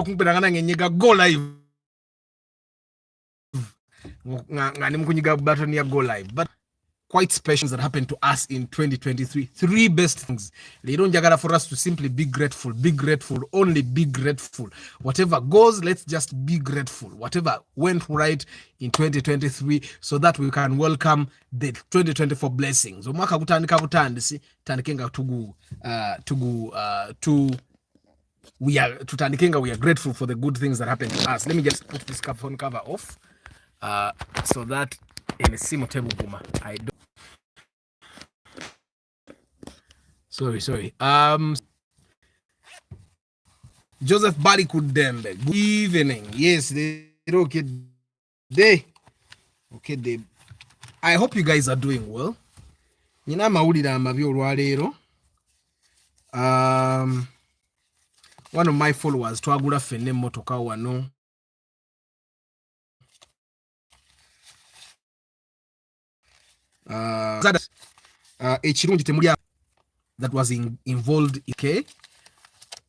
okumpera ngenyiga go live ngani mkunyiga button ya go live, but quite special that happened to us in 2023. 3 best things. Leero njagala for us to simply be grateful, only be grateful. Whatever goes, let's just be grateful. Whatever went right in 2023, so that we can welcome the 2024 blessings. Omwaka gutandika butandisi tandikenga we are grateful for the good things that happened to us. Let me just put this phone cover off so that in a simo table buma I don't. Sorry. Joseph Bali Kudembe. Good evening. Yes, okay. I hope you guys are doing well. Nina mawulira amabi olwaleero. One of my followers twagula fenne motoka wano. Ekirungi temuli that was involved ike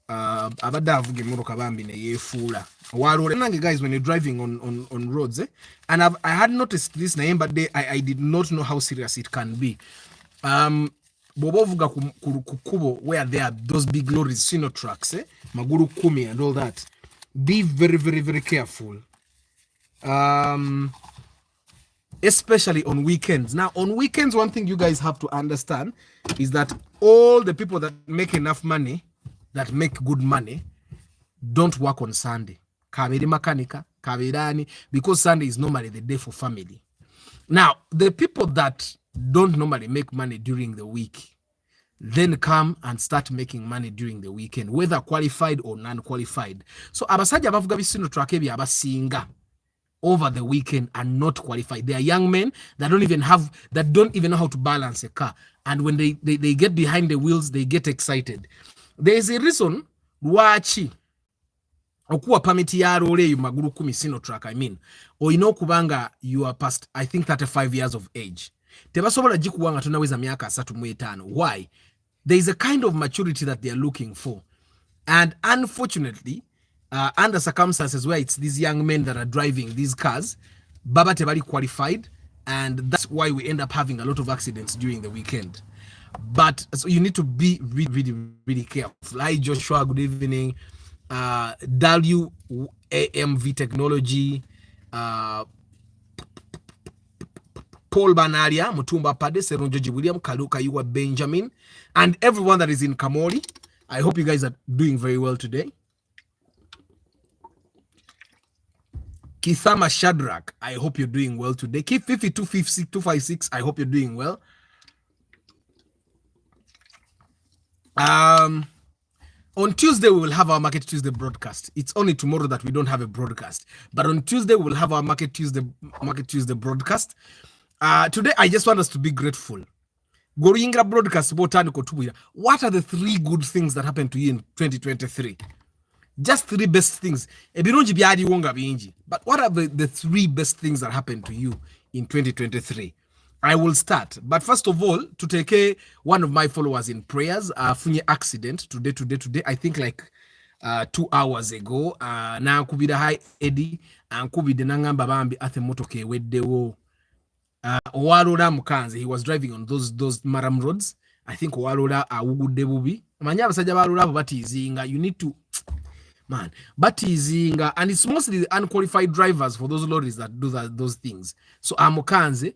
abadde avuga emmotoka bambi ne yeefuula nange guys when you're driving on roads and I had noticed this naye mbadde I did not know how serious it can be. Bw'oba ovuga ku kkubo where there are those big lorries, sino trucks, magulu 10 and all that, be very, very, very careful. Especially on weekends. Now, on weekends, one thing you guys have to understand is that all the people that make enough money, that make good money, don't work on Sunday. Kabiri makanika, kabirani, because Sunday is normally the day for family. Now, the people that don't normally make money during the week, then come and start making money during the weekend, whether qualified or non-qualified. So, abasajja abavuga bisino truck ebyo abasinga over the weekend are not qualified. They are young men that don't even know how to balance a car. And when they get behind the wheels, they get excited. There is a reason lwaki okuwa permit ya lole yu magulu 10 sino truck, I mean, oyina okubanga you are past, I think, 35 years of age. Tebasobola gikuwanga tunaweza myaka 35. Why? There is a kind of maturity that they are looking for. And unfortunately, under circumstances where it's these young men that are driving these cars, baba tebali qualified, and that's why we end up having a lot of accidents during the weekend. But so you need to be really, really, really careful. Hi Joshua, good evening. WAMV Technology, Paul Banaria, Mutumba Pade, Seronjoji William, Kaluka Yuwa Benjamin, and everyone that is in Kamori. I hope you guys are doing very well today. Kithama Shadrach, I hope you're doing well today. Keep 52256, I hope you're doing well. On Tuesday, we will have our Market Tuesday broadcast. It's only tomorrow that we don't have a broadcast. But on Tuesday, we will have our Market Tuesday broadcast. Today, I just want us to be grateful. Goringa broadcast, what are the 3 good things that happened to you in 2023? Just 3 best things. But what are the 3 best things that happened to you in 2023? I will start. But first of all, to take one of my followers in prayers, funye accident today, I think like 2 hours ago. Na kubida hai Eddie, and kubide nangamba bambi ate motoke weddewo. Owalola mukanze, he was driving on those maram roads. I think owalola awugudde bubi. Manya abasajja balola abo batizinga. You need to, man, batizinga, and it's mostly the unqualified drivers for those lorries that do those things. So amukanze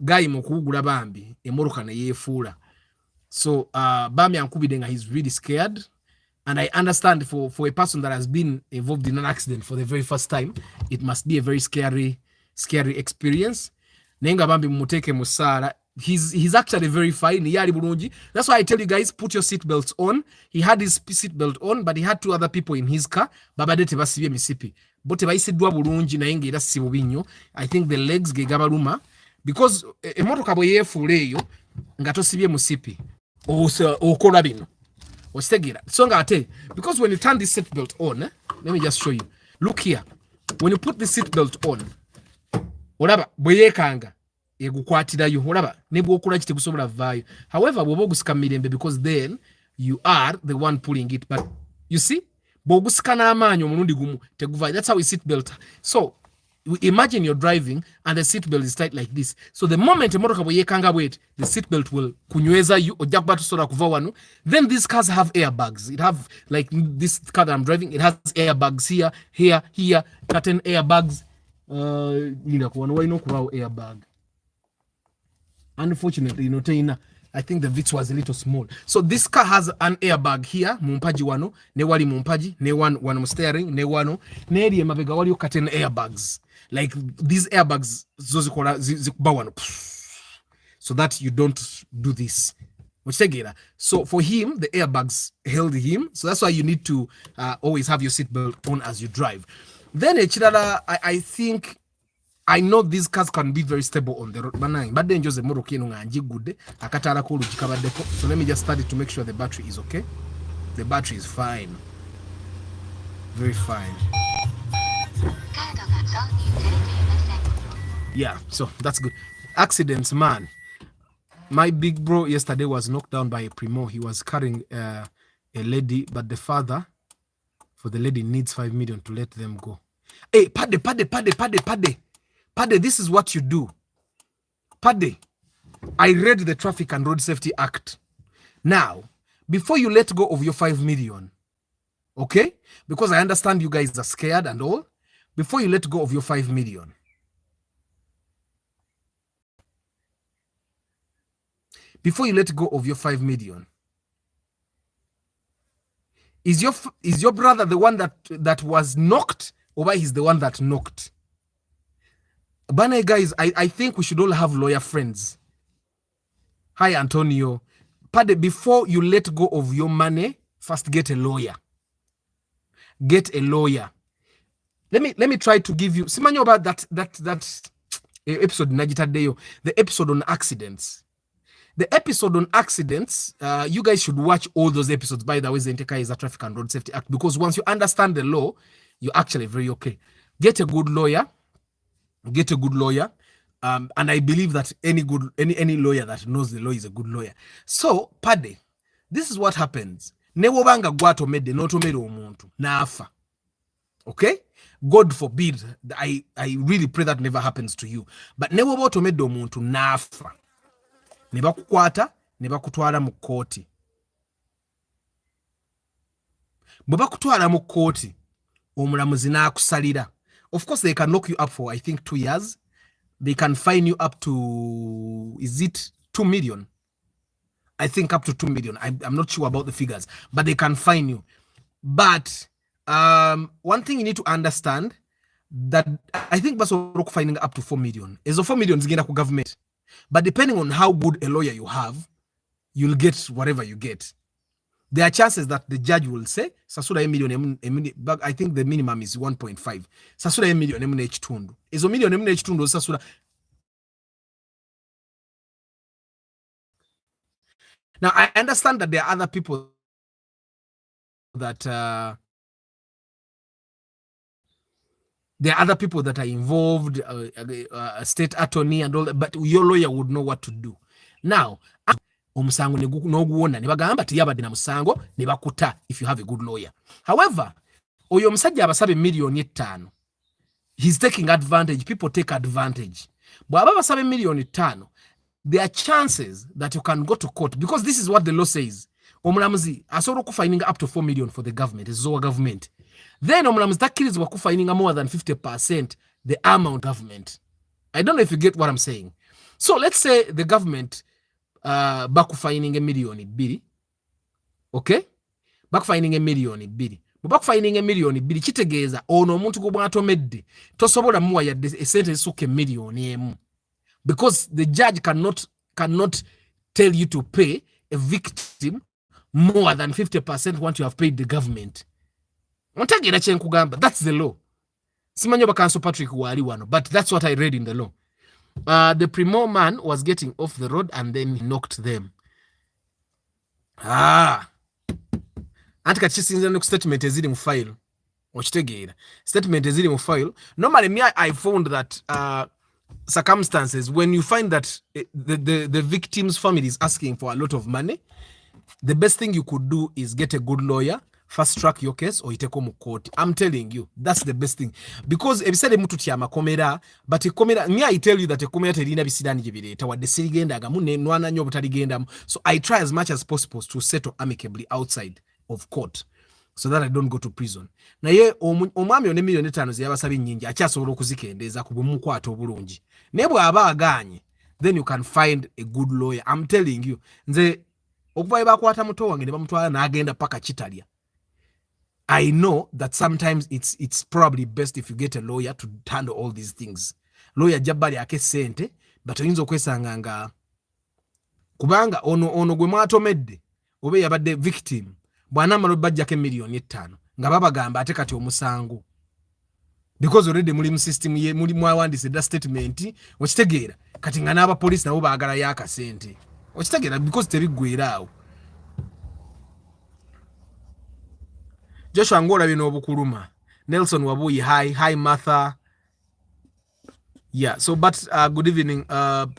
guy mukugula bambi emoroka ne yefuula. So bambi ankubidenga, he's really scared, and I understand for a person that has been involved in an accident for the very first time, it must be a very scary experience. Nenga bambi muteke musara. He's actually very fine. That's why I tell you guys, put your seat belts on. He had his seat belt on, but he had 2 other people in his car. Babadete basibye misipi. Bote bayisidwa bulungi na yenge era si bubinyo. I think the legs gegabaluma, because emotoka bwe yefuula eyo nga tosibye musipi okola bino ostegera. So nga ate, because when you turn this seat belt on, let me just show you. Look here. When you put the seat belt on, olaba bwe yekanga egukwatirayo, olaba ne bwokola kitekusobola vaayo. However, bwoba ogusika mirembe, because then you are the one pulling it. But you see, bogusikana amanyo mulundi gumu teguva. That's how we seat belt. So imagine you're driving and the seat belt is tight like this. So the moment emotoka bweyekanga bwet, the seat belt will kunyweza you ojja kuba tosobola kuva wano. Then these cars have airbags. It have, like this car that I'm driving, it has airbags here, curtain airbags. Nina kuwano walina okubawo airbag. Unfortunately, Taina, I think the Vitz was a little small. So this car has an airbag here, mumpaji wano, ne wali mumpaji, ne one steering, ne wano, ne eri emabega wali curtain airbags. Like these airbags, zozikola zikuba wano, so that you don't do this. So for him, the airbags held him. So that's why you need to always have your seatbelt on as you drive. Then I think, I know these cars can be very stable on the road, but then just good. So let me just start it to make sure the battery is okay. The battery is fine, very fine. Yeah, so that's good. Accidents, man. My big bro yesterday was knocked down by a primo. He was carrying a lady, but the father for the lady needs 5 million to let them go. Hey, Pade. Pade, this is what you do. Pade, I read the Traffic and Road Safety Act. Now, before you let go of your 5 million, okay? Because I understand you guys are scared and all. Before you let go of your 5 million, is your brother the one that was knocked, or why he's the one that knocked? Bane guys, I think we should all have lawyer friends. Hi Antonio. Pade, before you let go of your money, first get a lawyer. Get a lawyer. Let me try to give you simanyo about that episode Najitadeyo, the episode on accidents. The episode on accidents, you guys should watch all those episodes. By the way, Zenteka is a Traffic and Road Safety Act, because once you understand the law, you're actually very okay. Get a good lawyer. And I believe that any lawyer that knows the law is a good lawyer. So, Pade, this is what happens. Newobanga gwato mede notomere omuntu nafa. Okay? God forbid. I really pray that never happens to you. But newoboto mede omuntu nafa. Nebakukwata, nebakutwala mu kkooti. Bwe bakutwala mu kkooti, omulamuzi n'akusalira. Of course, they can lock you up for, I think, 2 years. They can fine you up to, is it 2 million? I think up to 2 million. I'm not sure about the figures, but they can fine you. But one thing you need to understand, that I think Basoro fining up to 4 million. Is 4 million is going to government. But depending on how good a lawyer you have, you'll get whatever you get. There are chances that the judge will say, Sasura million, I think the minimum is 1.5. Sasura million, MNH tundu. Is a million, MNH tundu, Sasura. Now, I understand that there are other people that are involved, a state attorney and all that, but your lawyer would know what to do. Now, omusango n'oguwona ne bagamba tiyabadde na musango ne bakuta if you have a good lawyer. However, oyo omusajja abasabe million 5, he's taking advantage. People take advantage. Bw'aba basabe million 5, there are chances that you can go to court, because this is what the law says. Omulamuzi asobola okufining up to 4 million for the government, is our government. Then omulamuzi takkirizibwa kufining more than 50% the amount government. I don't know if you get what I'm saying. So let's say the government bakufining $1 million. Okay? Bakufining $1 million. Bakufining $1 million kitegeeza ono omuntu gwe bwatomedde tosobola muwa yadde esente esukka $1 million. Because the judge cannot tell you to pay a victim more than 50% once you have paid the government. Ontagira kyenkugamba, that's the law. Simanyo bakanso Patrick wali wano, but that's what I read in the law. The primo man was getting off the road and then he knocked them. Anti kachisinza ku statement eziri mu file. Okitegeera. Statement eziri mu file. Normally me I found that circumstances when you find that the victim's family is asking for a lot of money, the best thing you could do is get a good lawyer, fast track your case or iteko mu court. I'm telling you, that's the best thing. Because ebisade mutu tyama komera, but komera, me I tell you that komera terina bisidani jibireta wadde sirigenda gamu ne nwana nyo butaligenda. So I try as much as possible to settle amicably outside of court, so that I don't go to prison. Na ye omwami one million 5 ziyabasaba nnyingi akyasobola okuzikendeeza ku bumukwata obulungi. Naye bw'aba aganye, then you can find a good lawyer. I'm telling you, nze okuva bakwata muto wange ne bamutwala n'agenda paka Kitalya. I know that sometimes it's probably best if you get a lawyer to handle all these things. Lawyer jabali ake sente, but oyinza okwesanga nga kubanga ono gwe mwatomedde oba yabadde victim bwana amalo bajjako $1,500,000 nga babagamba ate kati omusango, because already muli mu system ye muli mwawandise that statement okitegeera kati nga n'aba police nabo baagala yaka sente okitegeera because tebiggweeraawo. Joshua Ngola bino obukuluma. Nelson Wabuyi, hi Martha. Yeah, so but good evening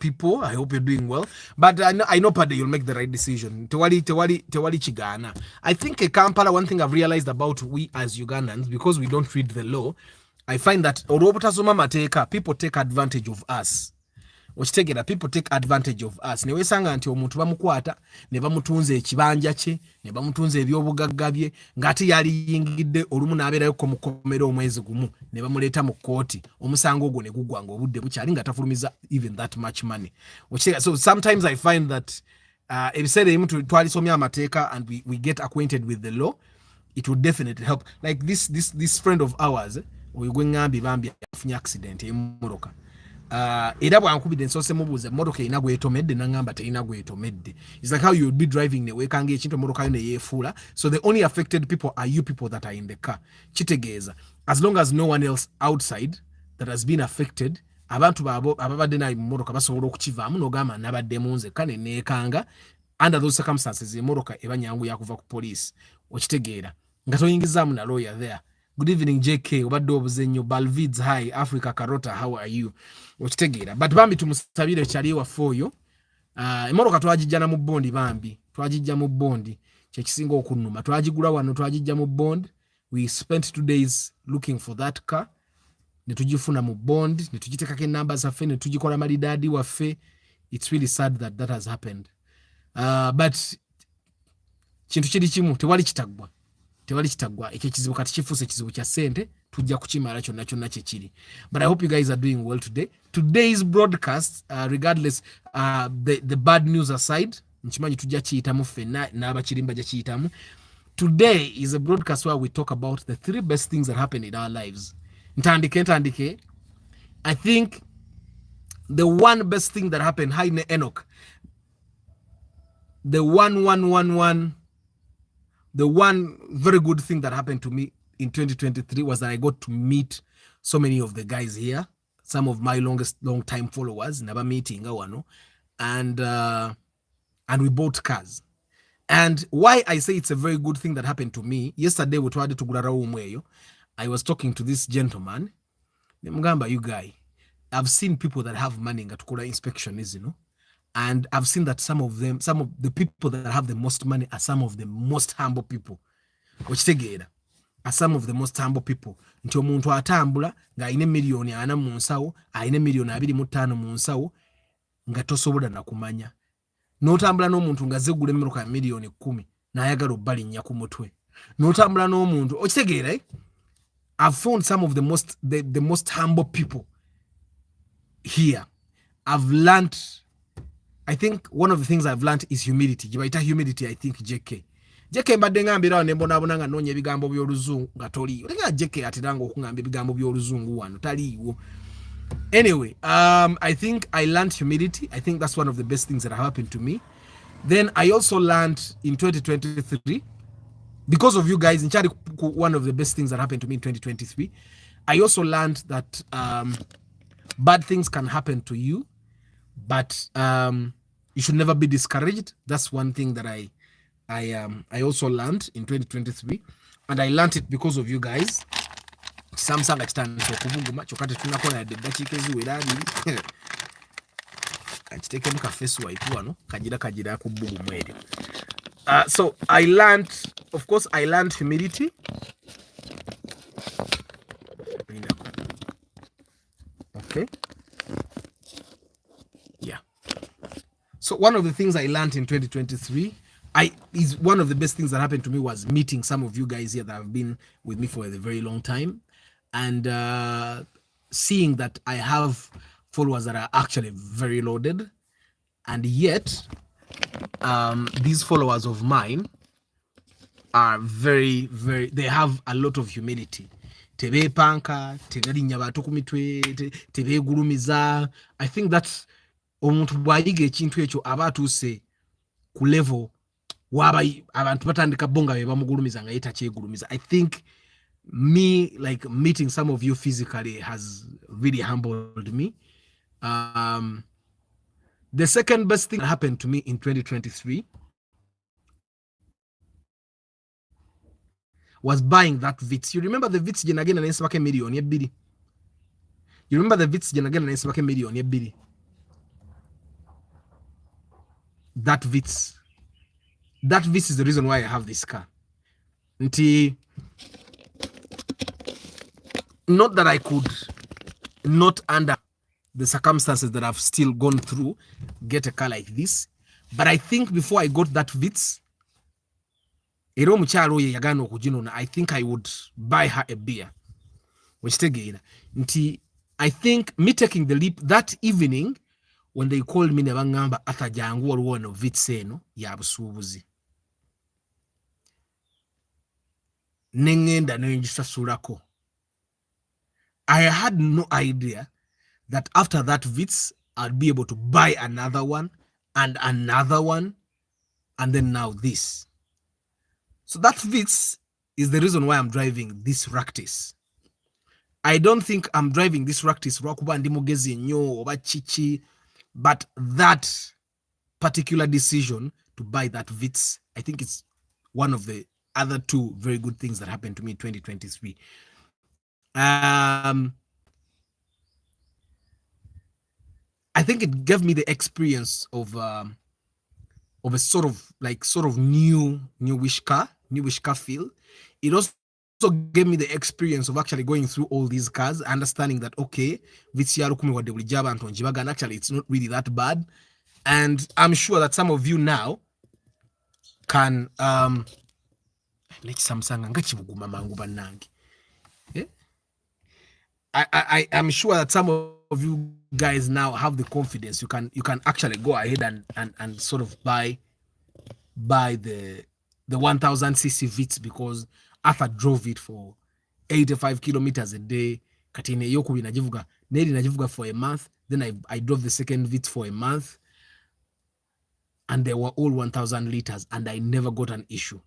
people, I hope you're doing well, but I know Pade you'll make the right decision. Tewali chigana. I think Kampala, one thing I've realized about we as Ugandans, because we don't read the law, I find that people take advantage of us. Okitegera, people take advantage of us. Ne wesanga nti omuntu bamukwata ne bamutunze ekibanja kye ne bamutunze ebyobugagga bye ngati yali yingidde olumu n'abeerayo ko mukomero omwezi gumu ne bamuleeta mu kooti omusango ogwo ne gugwanga obudde bukyali nga tafulumiza even that much money. Okitegera, so sometimes I find that ebiseera ebimu twalisomya amateeka and we get acquainted with the law, it would definitely help. Like this friend of ours, oyo gwe ngambi bambi afunye accident emmotoka. Era bwankubidde nsose mubuuza motoka erina gwetomedde nangamba terina gwetomedde. It's like how you would be driving ne weekanga ekintu motoka yo ne yeefuula. So the only affected people are you people that are in the car. Kitegeeza, as long as no one else outside that has been affected, abantu ababadde nayo mu motoka basobola okukivaamu n'ogamba nabadde munze kane neekanga. Under those circumstances emotoka eba nyangu yakuva ku police. Okitegeera nga toyingizaamu na lawyer there. Good evening, JK. Obadde obuzenyo. Balvids, hi. Africa Carota, how are you? Okitegeera. But bambi tumusabire kyali wafoyo. Emotoka twagijjana mu bondi bambi. Twagijja mu bondi. Kyekisinga okunuma. Twagigula wano twagijja mu bond. We spent 2 days looking for that car. Ne tugifuna mu bond. Ne tugitekako enamba zaffe. Ne tugikola malidadi waffe. It's really sad that that has happened. But kintu kiri kimu tewali kitaggwa. Tewali kitagwa ekyo kizibu kati kifuuse kizibu kya sente tujja kukimala kyonna kyonna kyekiri. But I hope you guys are doing well today. Today's broadcast, regardless the bad news aside, nkimanyi tujja kiyitamu ffenna n'abakirimba gye kiyitamu. Today is a broadcast where we talk about the 3 best things that happen in our lives. Ntandike. I think the one best thing that happened, hi Enoch, the one very good thing that happened to me in 2023 was that I got to meet so many of the guys here, some of my long time followers, never meeting wano, and we bought cars. And why I say it's a very good thing that happened to me, yesterday we tried to umweyo. I was talking to this gentleman, Mugamba, you guy, I've seen people that have money nga tukula inspection is, you know. And I've seen that some of the people that have the most money are some of the most humble people. Okitegeera, are some of the most humble people. Nti omuntu atambula nga ayina miliyoni 4 mu nsawo, ayina miliyoni 25 mu nsawo, nga tosobola na kumanya. N'otambula n'omuntu nga zegula emmotoka ya miliyoni 10 n'ayagala obbalinnya ku mutwe. N'otambula n'omuntu, okitegeera, I've found some of the most humble people here. I've learned, I think one of the things I've learned is humility. Jibaita humility, I think, JK. JK mbadde ngambira ne mbona nga nonye ebigambo by'oluzungu nga toliiwo. Tenga JK atiranga okungamba ebigambo by'oluzungu wano taliiwo. Anyway, I think I learned humility. I think that's one of the best things that have happened to me. Then I also learned in 2023, because of you guys, in Chari, one of the best things that happened to me in 2023, I also learned that bad things can happen to you, but you should never be discouraged. That's one thing that I also learned in 2023, and I learned it because of you guys. Samsung kitandise okuvuguma kyokate tunakola yadde eddakiika eziwera abiri kakitekemu ka face wipe wano kagira ku bbugumu eryo. So I learned of course, I learned humility. Okay. Yeah. So one of the things I learned in 2023, is one of the best things that happened to me was meeting some of you guys here that have been with me for a very long time, and seeing that I have followers that are actually very loaded, and yet these followers of mine are very, very, they have a lot of humility. Tebepanka, tegalinnya bantu ku mitwe, tebeegulumiza. I think that's omuntu bw'ayiga ekintu ekyo aba atuuse ku level waba abantu batandika bonga be bamugulumiza nga ye takyegulumiza. I think me, like, meeting some of you physically has really humbled me. The second best thing that happened to me in 2023 was buying that Vitz. You remember the Vitz jenagenda nensibako emiliyoni ebbiri? You remember the Vitz jenagenda nensibako emiliyoni ebbiri? That Vitz. That Vitz is the reason why I have this car. Nti, not that I could not, under the circumstances that I've still gone through, get a car like this, but I think before I got that Vitz, era omukyalo oyo yagana okuginona, I think I would buy her a beer. Wekitegeera nti, I think me taking the leap that evening when they called me ne baŋŋamba Arthur jangu waliwo wano Vitz eno ya busuubuzi, ne ŋŋenda ne ngisasulako. I had no idea that after that Vitz I'd be able to buy another one and another one, and then now this. So that Vitz is the reason why I'm driving this Ractis. I don't think I'm driving this Ractis lwakuba ndi mugezi nnyo oba chichi, but that particular decision to buy that Vitz, I think it's one of the other two very good things that happened to me in 2023. I think it gave me the experience of a sort of newish car feel. It also gave me the experience of actually going through all these cars, understanding that okay, and actually it's not really that bad. And I'm sure that some of you now can I'm sure that some of you guys now have the confidence. You can actually go ahead and sort of buy the 1000cc Vitz, because Arthur drove it for 85 kilometers a day. Katine yoku inajivuga neri najivuga for a month. Then I drove the second Vitz for a month, and they were all 1000 liters, and I never got an issue.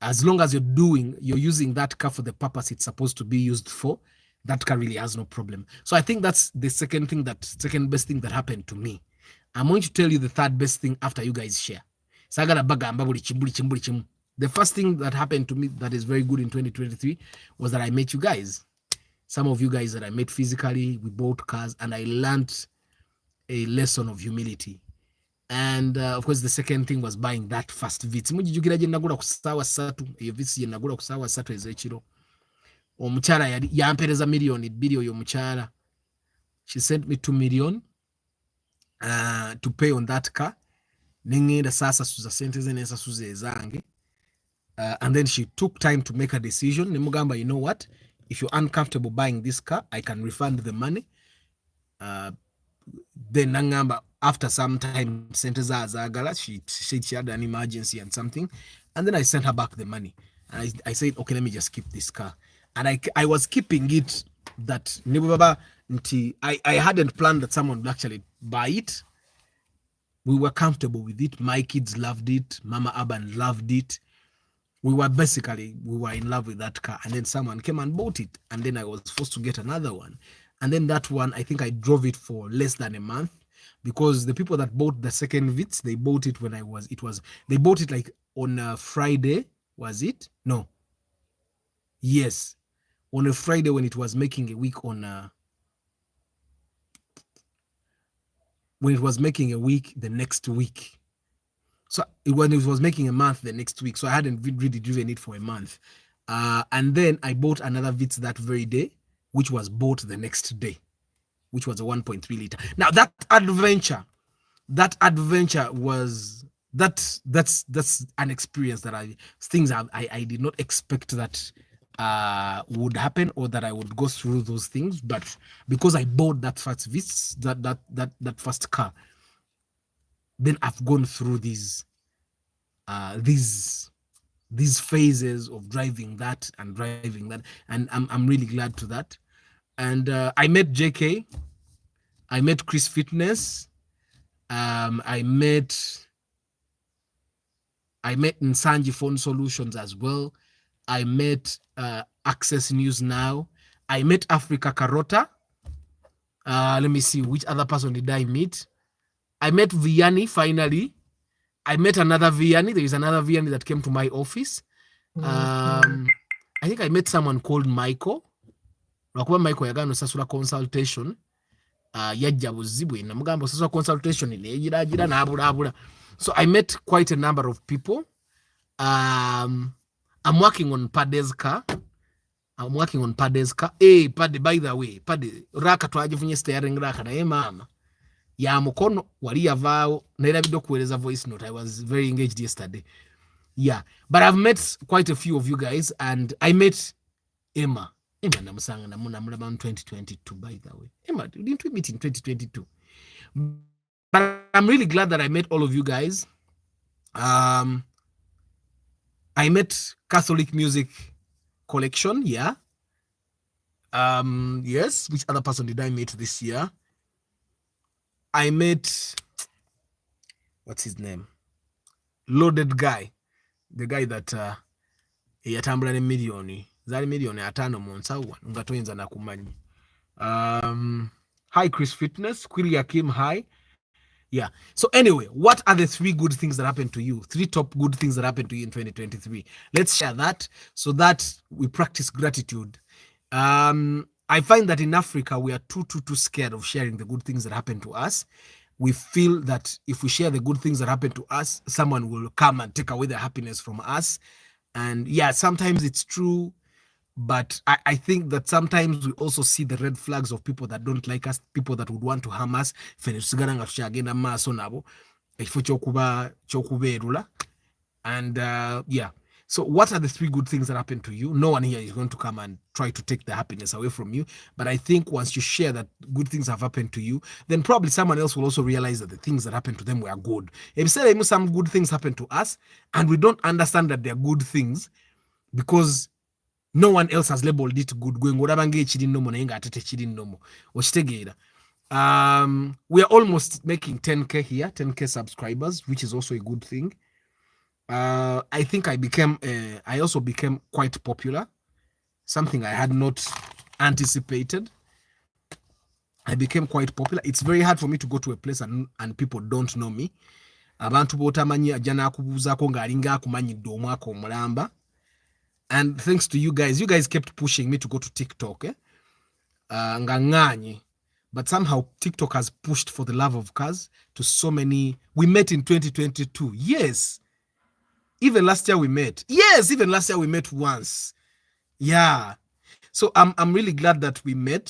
As long as you're using that car for the purpose it's supposed to be used for, that car really has no problem. So I think that's the second best thing that happened to me. I'm going to tell you the third best thing after you guys share. The first thing that happened to me that is very good in 2023 was that I met you guys. Some of you guys that I met physically, we bought cars, and I learned a lesson of humility. And of course, the second thing was buying that first Vitz. Mujijukira gye nagula ku ssaawa 3, eyo Vitz gye nagula ku ssaawa 3 ez'ekiro. Omukyala yampereza miliyoni 2 oyo omukyala. She sent me 2 million to pay on that car. Nengenda saasasuza sente ze nensasuza ezange. And then she took time to make a decision. Nemugamba, you know what? If you're uncomfortable buying this car, I can refund the money. Then nangamba, after some time, sente zagala, she said she had an emergency and something. And then I sent her back the money. And I said, okay, let me just keep this car. And I was keeping it that I hadn't planned that someone would actually buy it. We were comfortable with it. My kids loved it. Mama Aban loved it. We were in love with that car. And then someone came and bought it. And then I was forced to get another one. And then that one, I think I drove it for less than a month, because the people that bought the second Vitz, they bought it when they bought it like on a Friday, was it? No. Yes. On a Friday when it was making a week the next week. So when it was making a month the next week, so I hadn't really driven it for a month. And then I bought another Vitz that very day, which was bought the next day, which was a 1.3 liter. Now that adventure was that's an experience that I did not expect that would happen, or that I would go through those things. But because I bought that first Vitz, that first car, then I've gone through these phases of driving that and driving that, and I'm really glad to that. And I met JK, I met Chris Fitness, I met Nsanji Phone Solutions as well. I met Access News Now. I met Africa Carota. Let me see, which other person did I meet? I met Vianney finally. I met another Vianney. There is another Vianney that came to my office. I think I met someone called Michael. Lwakuba Michael yagano sasula consultation. Yajja buzibwe namugamba sasula consultation negira nabula. So I met quite a number of people. I'm working on Pade's car. Hey, Pade, by the way, Pade, raka twajifunye steering raka na mama. Ya mukono wali yavao nairabidde kueleza voice note. I was very engaged yesterday. Yeah, but I've met quite a few of you guys, and I met Emma namusanga namulaba in 2022, by the way. Emma, didn't we meet in 2022? But I'm really glad that I met all of you guys. I met Catholic Music Collection, yeah. Yes, which other person did I meet this year? I met, what's his name? Loaded Guy. The guy that yatambula ne million zali million 5 mu nsawo nga toyinza nakumanyi. Hi Chris Fitness, Quilly Akim, hi. Yeah. So anyway, what are the 3 good things that happened to you? 3 top good things that happened to you in 2023. Let's share that so that we practice gratitude. I find that in Africa, we are too scared of sharing the good things that happen to us. We feel that if we share the good things that happen to us, someone will come and take away the happiness from us. And yeah, sometimes it's true, but I think that sometimes we also see the red flags of people that don't like us, people that would want to harm us. And yeah. So what are the 3 good things that happen to you? No one here is going to come and try to take the happiness away from you. But I think once you share that good things have happened to you, then probably someone else will also realize that the things that happened to them were good. If some good things happen to us and we don't understand that they're good things because no one else has labeled it good. We are almost making 10K here, 10K subscribers, which is also a good thing. I think I also became quite popular, something I had not anticipated. I became quite popular. It's very hard for me to go to a place and people don't know me. Abantu botamanyi ajana akubuzaako ng'alinga akumanyidde omwaka omulamba. And thanks to you guys kept pushing me to go to TikTok. Nganganye. But somehow TikTok has pushed for the love of cars to so many. We met in 2022. Yes. Even last year we met. Yes, even last year we met once. Yeah. So I'm really glad that we met.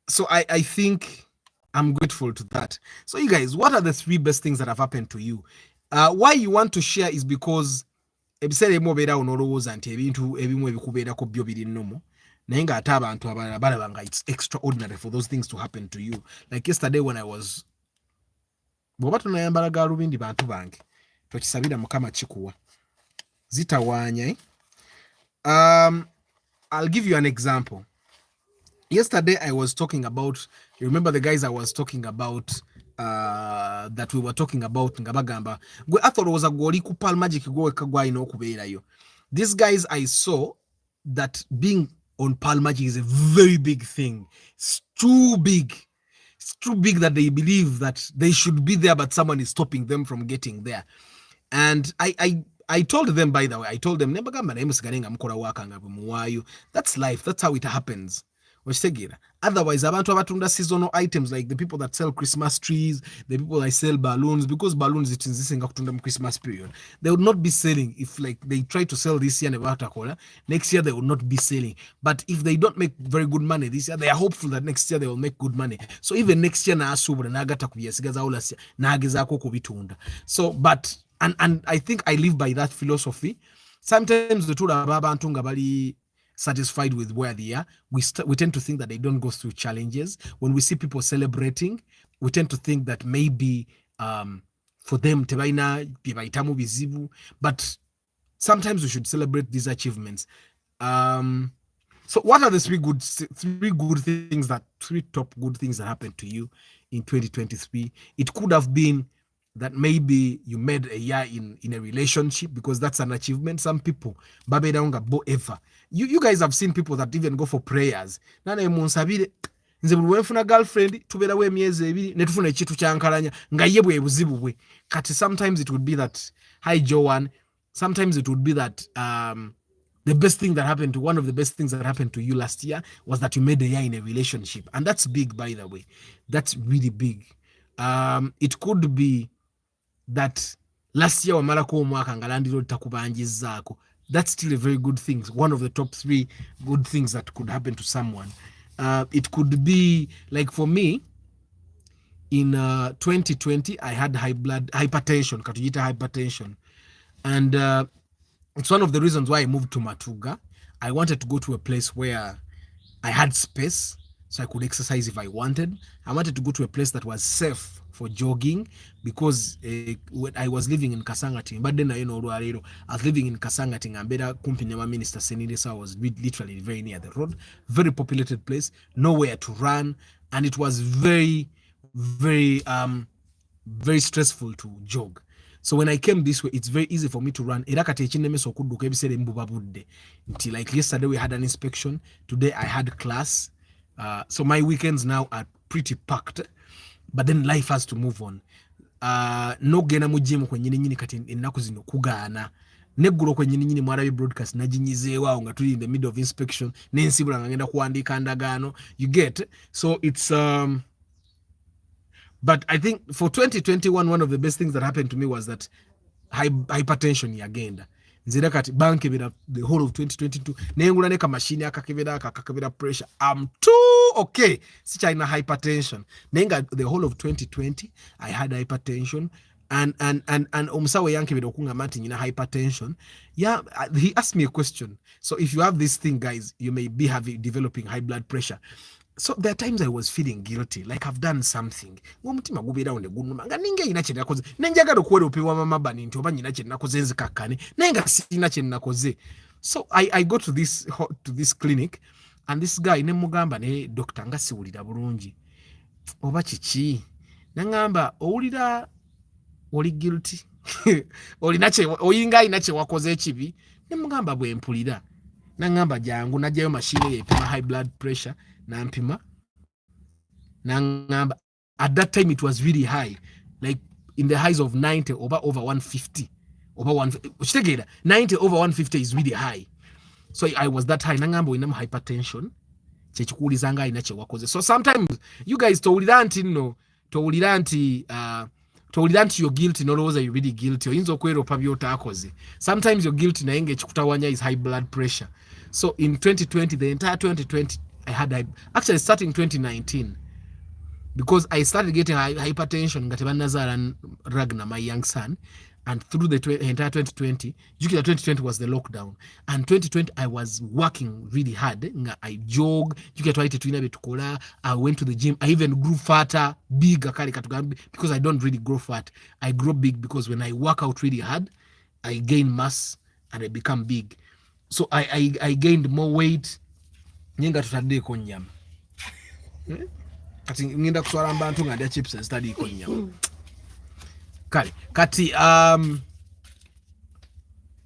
So I think I'm grateful to that. So you guys, what are the 3 best things that have happened to you? Why you want to share is because ebiseera ebimu obeera onoolowooza nti ebintu ebimu ebikubeerako byo biri nnomo naye ng'ate abantu abalala balaba nga it's extraordinary for those things to happen to you. Like yesterday when I was bw'oba tunayambala gaalubindi bantu bange tokisabira mukama kikuwa zitawaanya. I'll give you an example. Yesterday I was talking about, you remember the guys I was talking about that we were talking about ngabagamba gwe atholo was a goli ku Pal Magic go kagwa ino okubeerayo. These guys, I saw that being on Pal Magic is a very big thing. It's too big. It's too big that they believe that they should be there, but someone is stopping them from getting there. And I told them, by the way, I told them, that's life. That's how it happens. Otherwise, abantu abatunda seasonal items like the people that sell Christmas trees, the people that sell balloons, because balloons it is this kutunda Christmas period, they would not be selling if like they try to sell this year and next year they will not be selling. But if they don't make very good money this year, they are hopeful that next year they will make good money. So even next year naasubula nagata kubyesigaza ulasi nagezaako kubitunda. So but and I think I live by that philosophy. Sometimes the tulaba abantu nga bali satisfied with where they are, we tend to think that they don't go through challenges. When we see people celebrating, we tend to think that maybe for them tebaina bibaitamu bizibu, but sometimes we should celebrate these achievements. So what are the three top good things that happened to you in 2023? It could have been that maybe you made a year in a relationship, because that's an achievement. Some people ever. You guys have seen people that even go for prayers. Nana munsabire nze buli wenfuna girlfriend tubeerawo emyezi ebiri ne tufuna ekintu kyankalanya nga ye bwe buzibu bwe. Kati sometimes it would be that, hi Joanne, sometimes it would be that the best thing that happened to one of the best things that happened to you last year was that you made a year in a relationship, and that's big, by the way. That's really big. It could be that last year wamalako omwaka nga landiro litakubanjizaako. That's still a very good thing. One of the top 3 good things that could happen to someone. It could be like for me in 2020 I had hypertension, katujita hypertension, and it's one of the reasons why I moved to Matuga. I wanted to go to a place where I had space so I could exercise if I wanted. I wanted to go to a place that was safe for jogging, because when I was living in Kasangati, but then I was living in Kasangati and better company minister Senide, so I was literally very near the road, very populated place, nowhere to run, and it was very, very very stressful to jog. So when I came this way, it's very easy for me to run. Like yesterday we had an inspection, today I had class, so my weekends now are pretty packed. But then life has to move on. No gena mu gym kwenye nyini kati ennaku zino kugaana. Neggulo kwenye nyini mwarabi broadcast najinyizeewa nga tuli in the middle of inspection nensibula nga ngenda kuwandiika ndagaano. You get? So it's but I think for 2021 one of the best things that happened to me was that hypertension yagenda. Nzira kati bank ebera the whole of 2022 nengula ne ka machine akakebera pressure. I'm too okay. Sichina hypertension. Nenga the whole of 2020 I had hypertension, and omusawo yankebera okunga mati nyina hypertension. Yeah, he asked me a question. So if you have this thing, guys, you may be developing high blood pressure. So there are times I was feeling guilty, like I've done something. Omutima gubeera onde gunuma nga ninge ina kye nakoze. Nenjagala okuwera opewa mama bani nti oba nyina kye nakoze nzikakkane. Nenga sina kye nakoze. So I go to this clinic, and this guy ne mugamba ne doctor nga siwulira bulungi. Oba kiki? Nangamba owulira oli guilty. Olina kye oyinga ina kye wakoze ekibi. Ne mugamba bwe mpulira. Nangamba jangu najjayo machine epima high blood pressure. Nampima nangamba at that time it was really high, like in the highs of 90 over 150 over 150. 90 over 150 is really high, so I was that high. Nangamba inam hypertension kyekikuulizanga ina kye wakoze. So sometimes you guys towulira nti you're guilty nolowooza you're really guilty, oyinza okweropa byotaakoze. Sometimes you're guilty naye ng'ekikutawanya is high blood pressure. So in 2020, the entire 2020 I had actually starting 2019, because I started getting hypertension and Ragna, my young son, and through the entire 2020, 2020 was the lockdown, and 2020 I was working really hard. I jog, I went to the gym, I even grew fatter, bigger, because I don't really grow fat. I grow big because when I work out really hard, I gain mass and I become big. So I gained more weight. Nyinga tutaddeeko nnyama. Kati ngenda kuswala abantu nga ndya chips zitaddeeko nnyama. Kati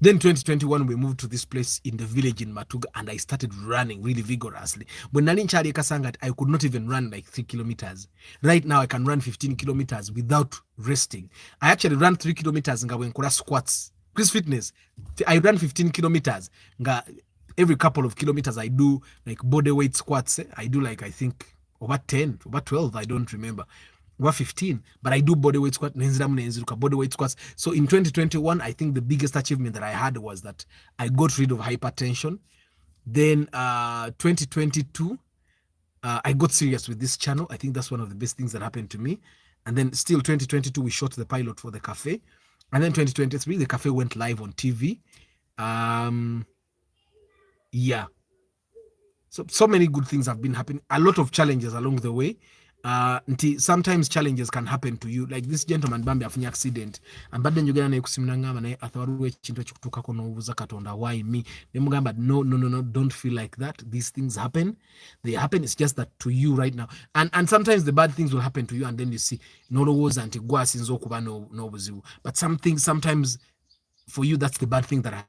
then 2021 we moved to this place in the village in Matuga, and I started running really vigorously. When nali nkyali Kasangati, I could not even run like 3 kilometers. Right now I can run 15 kilometers without resting. I actually ran 3 kilometers nga bwe nkola squats. Chris Fitness, I ran 15 kilometers nga every couple of kilometers I do like body weight squats. I do like, I think over 10, over 12, I don't remember, over 15, but I do body weight squat, body weight squats. So in 2021, I think the biggest achievement that I had was that I got rid of hypertension. Then 2022, I got serious with this channel. I think that's one of the best things that happened to me. And then still 2022, we shot the pilot for the cafe. And then 2023, the cafe went live on TV. Yeah. So many good things have been happening. A lot of challenges along the way. Sometimes challenges can happen to you. Like this gentleman Bambi afunye accident. And badde njogera naye kusimula ngamba naye atwaruwe ekintu ekikutuukako n'obuuza Katonda why me. Ne mugamba no, don't feel like that. These things happen. They happen. It's just that to you right now. And sometimes the bad things will happen to you and then you see n'olowooza nti gwe asinza okuba n'obuzibu. But sometimes for you that's the bad thing that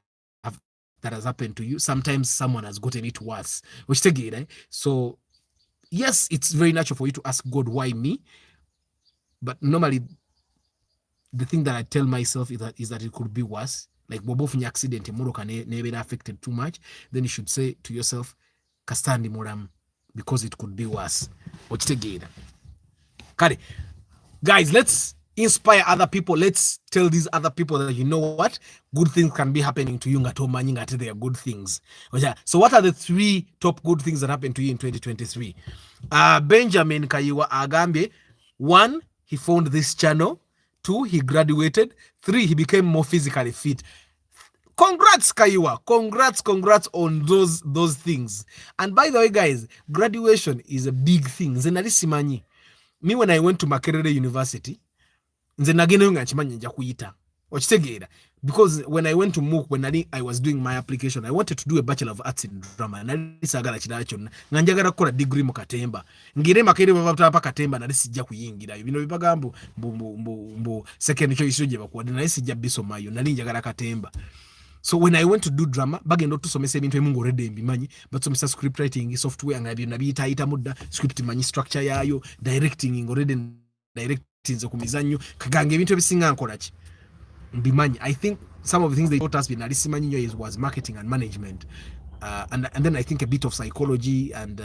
has happened to you. Sometimes someone has gotten it worse. Which eh? So yes, it's very natural for you to ask God, why me? But normally, the thing that I tell myself is that it could be worse. Like, bobofunya accident, Moroka never affected too much. Then you should say to yourself, Kastandi Moram, because it could be worse. Guys, let's inspire other people. Let's tell these other people that, you know what, good things can be happening to you. They are good things. So what are the 3 top good things that happened to you in 2023? Benjamin Kayiwa Agambe. 1, he found this channel. 2, he graduated. 3, he became more physically fit. Congrats, Kayiwa. Congrats on those things. And by the way, guys, graduation is a big thing. Me, when I went to Makerere University, because when I went to MOOC, when I was doing my application, I wanted to do a Bachelor of Arts in Drama. And I njagala kukola degree mu Katemba. Ngire Makerere baba Katemba na sijja kuyingira. Bino bibagambo mbu second choice je bakuwa na sijja bisomayo nali njagala Katemba. So when I went to do drama, bagendo tusomesa ebintu ebimu already mbimanyi, but somesa script writing software nga bino nabiyita mudda, script manyi structure yayo, directing already tinze ku mizannyo kagange ebintu ebisinga nkola ki mbimanyi. I think some of the things they taught us binali simanyi nyo was marketing and management, and then I think a bit of psychology and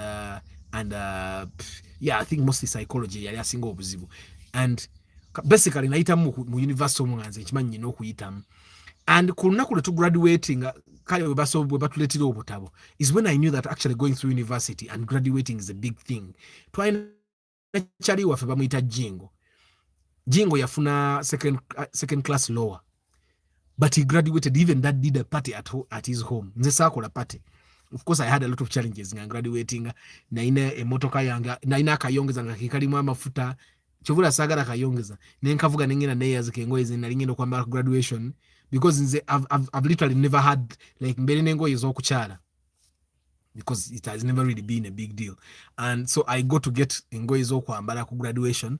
yeah, I think mostly psychology yali asinga obuzibu. And basically naita mu university omwanze ekimanyi no kuyitamu. And kunaku to graduating kale we batuletira obutabo is when I knew that actually going through university and graduating is a big thing. Twaina chali wafe bamuyita Jingo yafuna second class lower, but he graduated. Even that did a party at his home. Nze sakola party. Of course, I had a lot of challenges in graduating. Naina emotoka yanga, naina kayongeza nga kikalimu amafuta. Chovula sagala kayongeza. Nenkavuga nengena neyas kengoyeze nalingendo kwamba graduation, because I've literally never had like mbele nengo yezo okuchala, because it has never really been a big deal. And so I got to get engoyezo kwambala ku graduation.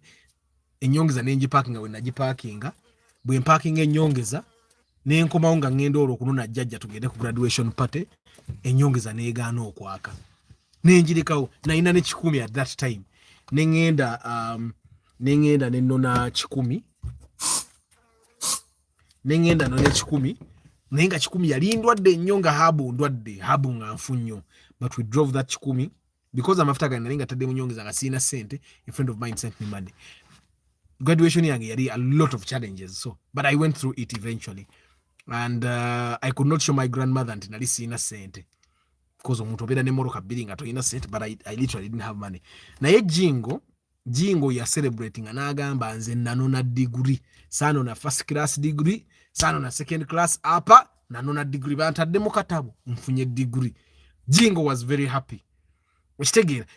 Enyongeza nenji parkinga we najiparkinga bwe parking enyongeza nenkoma nga ngendo olukununa jjajja tugende ku graduation party enyongeza neegaana okwaka nenjirikawo naina ne 10 at that time nengenda nenona 10 nengenda none 10 nenga 10 yali ndwadde enyonga habu nga nfunyo, but we drove that 10 because amafuta gani nenga tadde munyongeza nga sina sente. A friend of mine sent me money. Graduation yange yali a lot of challenges, so but I went through it eventually, and I could not show my grandmother nti nali sina sente because omuntu obera ne moroka billing atoyina sente, but I literally didn't have money. Naye jingo ya celebrating anagamba nze nanona degree, sano na first class degree, sano na second class apa nanona degree, bantadde mu katabu mfunye degree. Jingo was very happy.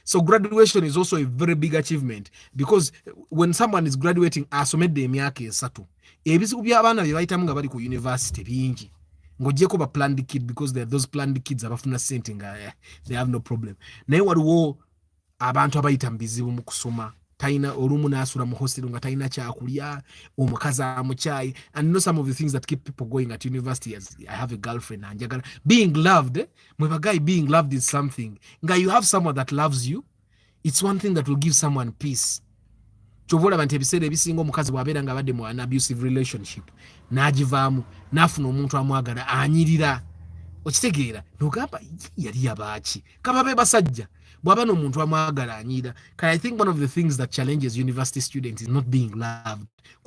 So graduation is also a very big achievement, because when someone is graduating asomedde emyaka esatu ebizibu by'abaana bye bayitamu nga bali ku university bingi ng'ogyeko ba planned kid, because there are those planned kids abafuna sente nga they have no problem. Naye waliwo abantu abayita mu bizibu mu kusoma, taina olumu n'asula mu hostel nga taina kyakulya, omukazi amukyayi, and know some of the things that keep people going at university. As I have a girlfriend anjagala being loved, mweba guy, being loved is something nga you have someone that loves you, it's one thing that will give someone peace. Chovola bante ebiseera ebisinga omukazi bw'abeera nga badde mu an abusive relationship n'agivaamu n'afuna omuntu amwagala anyirira okitegeera nogamba yali yabaaki kababe basajja bwaba n'omuntu amwagala anyira. I think one of the things that challenges university students is not being loved.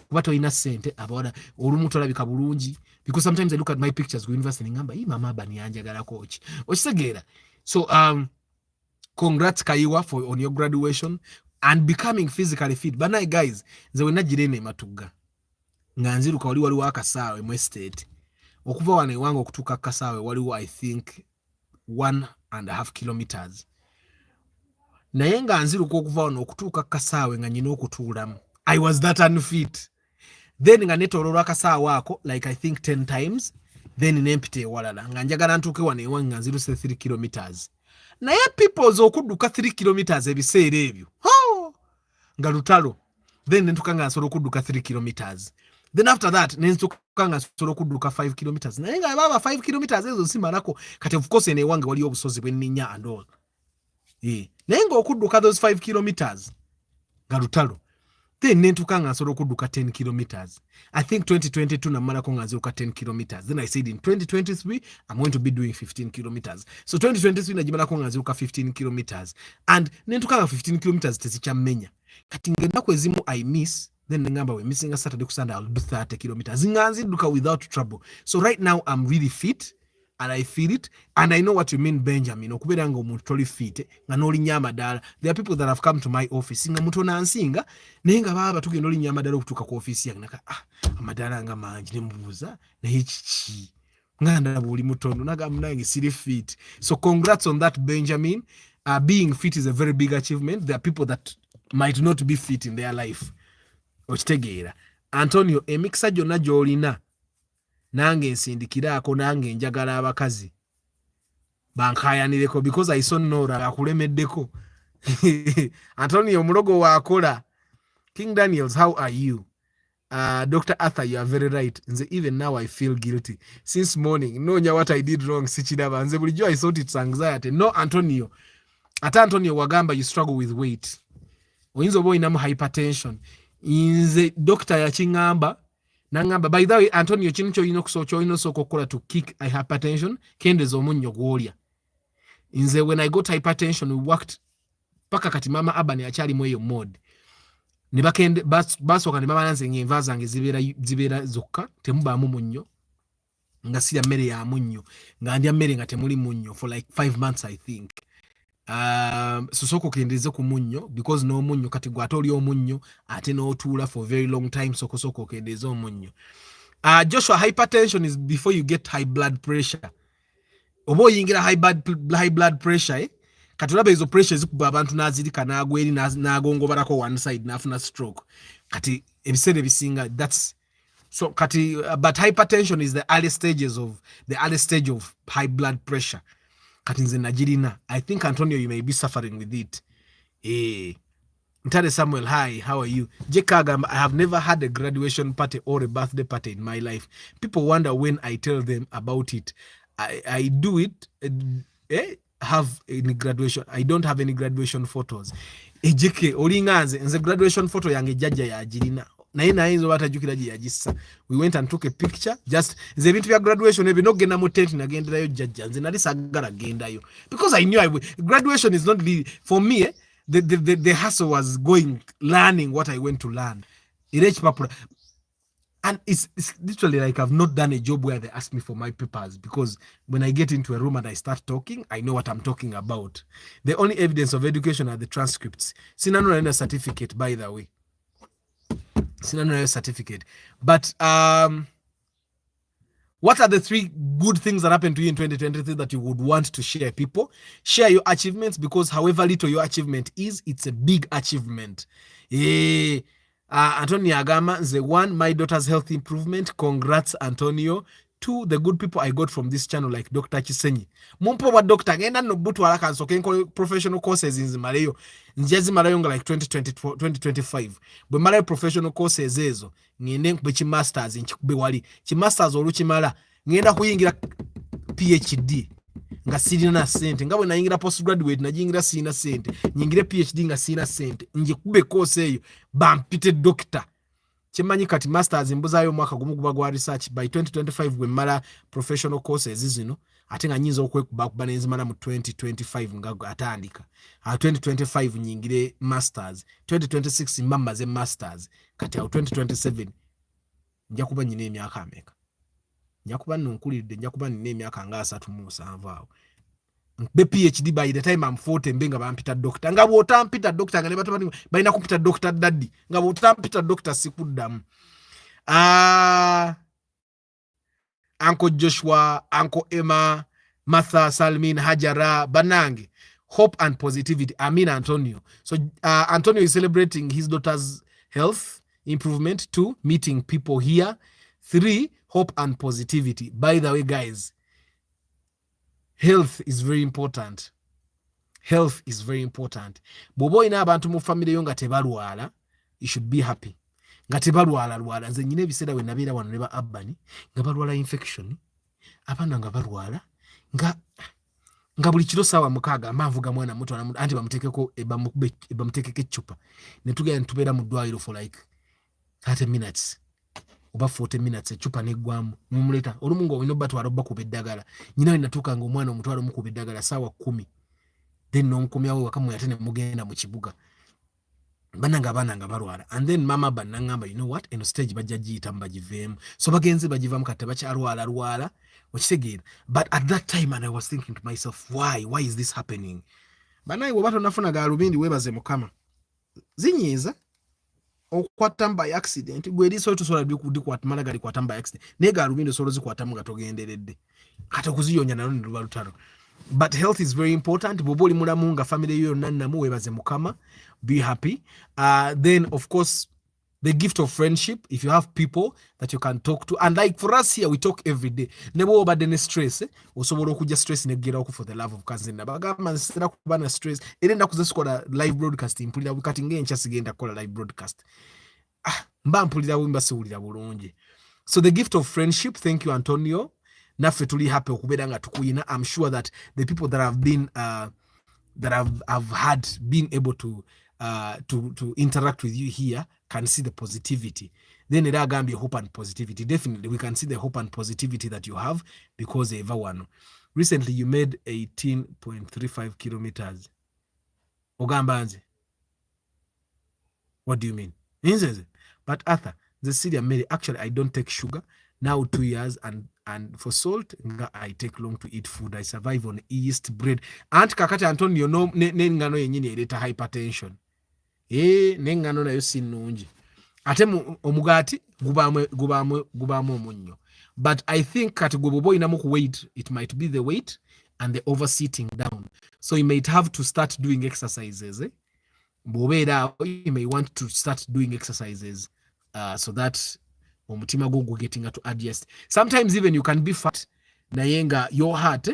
Kuba tolina ssente abawala olumu tolabika bulungi, because sometimes I look at my pictures ku university ngamba mama abani yanjagalako ki, okitegeera. So congrats Kayiwa on your graduation and becoming physically fit. But now guys, nze we najirene Matugga nga nziruka waliwo akasaawe mu estate okuva wano ewange okutuuka kasaawe waliwo I think 1.5 kilometers. Naye nga nziruka okuva wano okutuuka kasaawe nga nyina okutuulamu. I was that unfit. Then nga netololwa akasaawe ako like I think 10 times. Then nempita ewalala nga njagala ntuuke wano ewange nga nziruse 3 kilometers. Naye peoples okudduka 3 kilometers ebiseera ebyo nga lutalo. Then nentuka nga nsobola okudduka 3 kilometers. Then after that nentuka nga nsobola okudduka 5 kilometers. Naye nga baba 5 kilometers ezo simalako. Kati of course ene ewange waliyo obusozi bwenninya and all. Naye nga okudduka those 5 kilometers nga lutalo. Then nentuka nga nsobola okudduka 10 kilometers. I think 2022 namalako nga nziruka 10 kilometers. Then I said in 2023 I'm going to be doing 15 kilometers. So 2023 najimalako nga nziruka 15 kilometers. And nentuka nga 15 kilometers tezikyamenya. Kati ngendaku ezimu I miss. Then ngamba we missing a Saturday ku Sunday I'll do 30 kilometers. Nganzi duka without trouble. So right now I'm really fit and I feel it and I know what you mean Benjamin. Okubera nga omuntu toli fit nga noli nyama dala. There are people that have come to my office nga muto nansinga naye nga baba tugenda oli nyama dala okutuka ku office yange naka amadala nga mangi ne mbuuza naye kiki nganda buli mutondo naga mnange siri fit. So congrats on that Benjamin. Being fit is a very big achievement. There are people that might not be fit in their life. Okitegeera. Antonio emikisa gyonna gy'olina nange nsindikiraako nange njagala abakazi bankayanireko because I saw Nora akulemeddeko. Antonio mulogo wakola. King Daniels, how are you? Dr. Arthur, you are very right. Nze even now I feel guilty. Since morning, nonya what I did wrong sichiraba. Nze bulijjo I thought it's anxiety. No, Antonio. Ata Antonio wagamba you struggle with weight. Oyinza oba oyinamu hypertension. Nze doctor yakingamba nangamba by the way Antonio kino kyo yino kusooka okukola to kick hypertension kendeza omunnyo gwolya. Nze when I got hypertension we worked paka kati mama abani akyali mu eyo mode. Ne bakende basooka ne mama nanze ngenva zange zibeera zokka temubaamu munnyo nga sirya mmere ya munnyo nga ndya mmere nga temuli munnyo for like 5 months I think. Soko kendeze ku munnyo because no munnyo kati gwate oli omunnyo ate no tuula for very long time soko kendeze omunnyo. Joshua, hypertension is before you get high blood pressure. Obo yingira high blood pressure kati olaba ezo pressure zikuba abantu nazirika nagweri nagongobalako one side nafuna stroke kati ebiseera bisinga that's so kati but hypertension is the early stage of high blood pressure. Kati nze najirina. I think Antonio you may be suffering with it. Ntare Samuel, hi, how are you? Jekagam, I have never had a graduation party or a birthday party in my life. People wonder when I tell them about it. I do it. Have any graduation? I don't have any graduation photos. Ejeke olinganze nze graduation photo yange jajja ya jirina. Naye nzo batajukira gye yagissa. We went and took a picture. Just nze bintu bya graduation ebyo nogenda mu tent nagenderayo jajja. Nze nali sagala gendayo because I knew graduation is not really for me. The hustle was learning what I went to learn. And it's literally like I've not done a job where they ask me for my papers because when I get into a room and I start talking, I know what I'm talking about. The only evidence of education are the transcripts. Sinano a certificate, by the way. Sinano a certificate. But what are the 3 good things that happened to you in 2023 that you would want to share, people? Share your achievements because however little your achievement is, it's a big achievement. Antonio Agama, the 1, my daughter's health improvement. Congrats, Antonio. 2, the good people I got from this channel, like Dr. Chisenyi. Mumpo wa doctor, ngenda no butu wala kanso, kenko professional courses in Zimalayo. Njezi Malayo nga like 2025. Bwe Malayo professional courses ezo, ngende nkube chi masters, nchikube wali. Chi masters olu chimala, ngenda kuyingira PhD. Nga sirina sente. Nga bwe nayingira postgraduate, najingira sina sente. Nyingire PhD nga sina sente. Njikube course eyo, bampite doctor. Chimanyi kati masters mbuzayo mwaka gumu guba gwa research by 2025 gwe mala professional courses zino ate nga nyinza okwekuba kuba nenzimala mu 2025 nga atandika 2025 nyingire masters 2026 mamba ze masters kati awo 2027 nja kuba nyina emyaka ameka nja kuba nonkulidde nja kuba nina emyaka nga 37 awo be PhD by the time I'm 40 mbenga bampita doctor nga bwotampita doctor nga ne batabani balina kupita doctor daddy nga bwotampita doctor sikuddamu Uncle Joshua, Uncle Emma, Martha, Salmin, Hajara, Banange, hope and positivity. Amin Antonio. So Antonio is celebrating his daughter's health improvement. 2, meeting people here. 3, hope and positivity. By the way, guys, health is very important. Health is very important. Bobo ina abantu mu family yo nga tebalwala, you should be happy. Nga tebalwala nze nyine bisera we nabira wano neba abani nga balwala infection apana nga balwala nga buli kiro sawa mukaga amavuga mwana muto anti bamutekeko bamutekeke chupa ne tugenda tubera mu dwaliro for like 30 minutes oba 40 minutes chupa ne gwamu mumuleta olumungo wino batwalo bakubedagala nyina inatuka ngo mwana omutwalo mukubedagala sawa 10 then nonkomyawo wakamu yatene mugenda mu kibuga bananga balwala and then mama bananga you know what eno stage bajjajita mbajivemu so bagenze bajivamu kate bakyalwala okitegeera but at that time and I was thinking to myself why is this happening banayi bwe batonafuna galubindi webaze mukama zinyiza okwata by accident gwe liso tusola bikudi kwatumala gali kwata by accident ne galubindi solo zikwatamu gatogenderedde kata kuziyonya nalo ne lubalutalo. But health is very important. Boboli mulamunga family yo nannamu webaze mukama. Be happy. Then of course the gift of friendship. If you have people that you can talk to, and like for us here, we talk every day. Nebo obade ne stress. Osobola okuja stress ne gira oku for the love of cousin. Bagamba nsira kubana stress. Erenda kuzeskola live broadcast. Mpulira bukati ngencha sigenda kola live broadcast. Mba mpulira wimba siwulira bulungi. So the gift of friendship. Thank you, Antonio. Naffe tuli happy okubera nga tukuyina. I'm sure that the people that have been that have had been able to interact with you here can see the positivity. Then era agambye hope and positivity. Definitely we can see the hope and positivity that you have because everyone. Recently you made 18.35 kilometers. Ogamba nze. What do you mean? But Arthur, the Syrian Mary, actually I don't take sugar. Now 2 years and for salt I take long to eat food. I survive on yeast bread. Aunt kakati Antonio no nengano yenyini eleta hypertension. Nengano na yo sinungi. Ate omugati gubamu omunyo. But I think kati gobobo inamu weight, it might be the weight and the oversitting down. So you might have to start doing exercises. You may want to start doing exercises so that omutima go getting to adjust. Sometimes even you can be fat nayenga your heart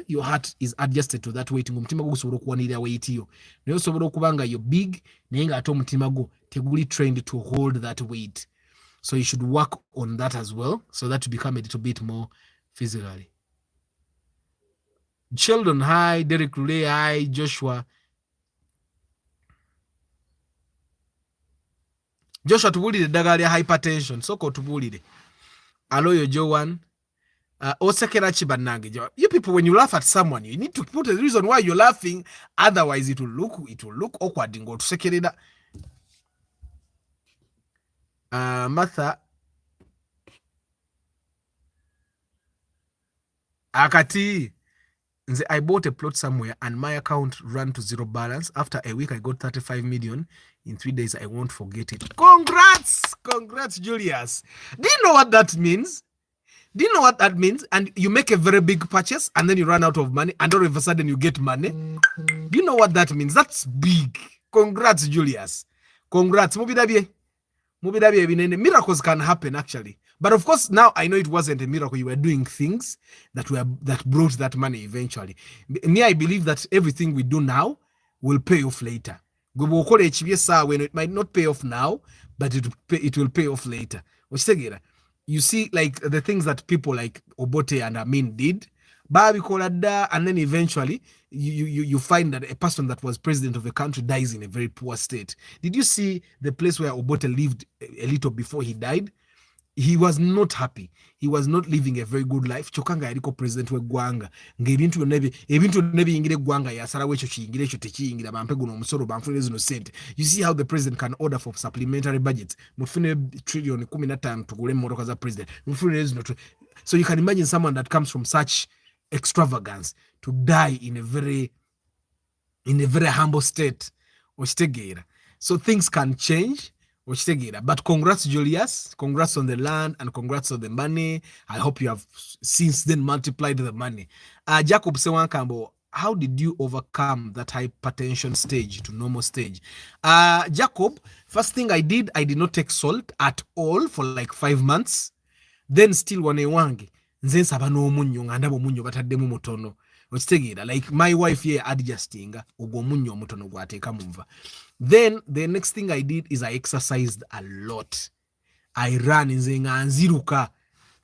is adjusted to that weight. Omutima go gusobola okuwanirira weight yo. Naye osobola okubanga you're big nayenga ate omutima go teguli trained to hold that weight. So you should work on that as well so that you become a little bit more physically. Sheldon, hi. Derek Rule, hi. Joshua, tubulire eddagala lya hypertension. Soko tubulire. Aloyo Joan. Osekera chibanage. You people, when you laugh at someone, you need to put a reason why you're laughing. Otherwise, it will look awkward. Ngo tusekerera. Martha. Akati. I bought a plot somewhere and my account ran to zero balance. After a week, I got 35 million. In 3 days, I won't forget it. Congrats, Julius. Do you know what that means? And you make a very big purchase and then you run out of money and all of a sudden you get money. Do you know what that means? That's big. Congrats, Julius. Congrats. Miracles can happen actually. But of course, now I know it wasn't a miracle. You were doing things that brought that money eventually. Me, I believe that everything we do now will pay off later. When it might not pay off now, but it will pay off later. You see, like the things that people like Obote and Amin did, and then eventually you find that a person that was president of the country dies in a very poor state. Did you see the place where Obote lived a little before he died? He was not happy. He was not living a very good life. Chokanga yaliko president we gwanga ebintu nebi ingire gwanga yasalawo ekyo kiyingire ekyo tekiyingira bampe guno omusolo banfune zino sente. You see how the president can order for supplementary budgets, mufune trillion 15 tugule emmotoka za president, mufune zino. So you can imagine someone that comes from such extravagance to die in a very humble state. So things can change. But congrats, Julius. Congrats on the land and congrats on the money. I hope you have since then multiplied the money. Jacob Sewankambo, how did you overcome that hypertension stage to normal stage? Jacob, first thing I did not take salt at all for like 5 months. Then still wange nze nsaba n'omunnyo nga ndaba omunnyo bataddemu mutono. Okitegeera, like my wife here adjusting ogwo omunnyo omutono gwateeka munva. Then the next thing I did is I exercised a lot. I ran nze nga nziruka.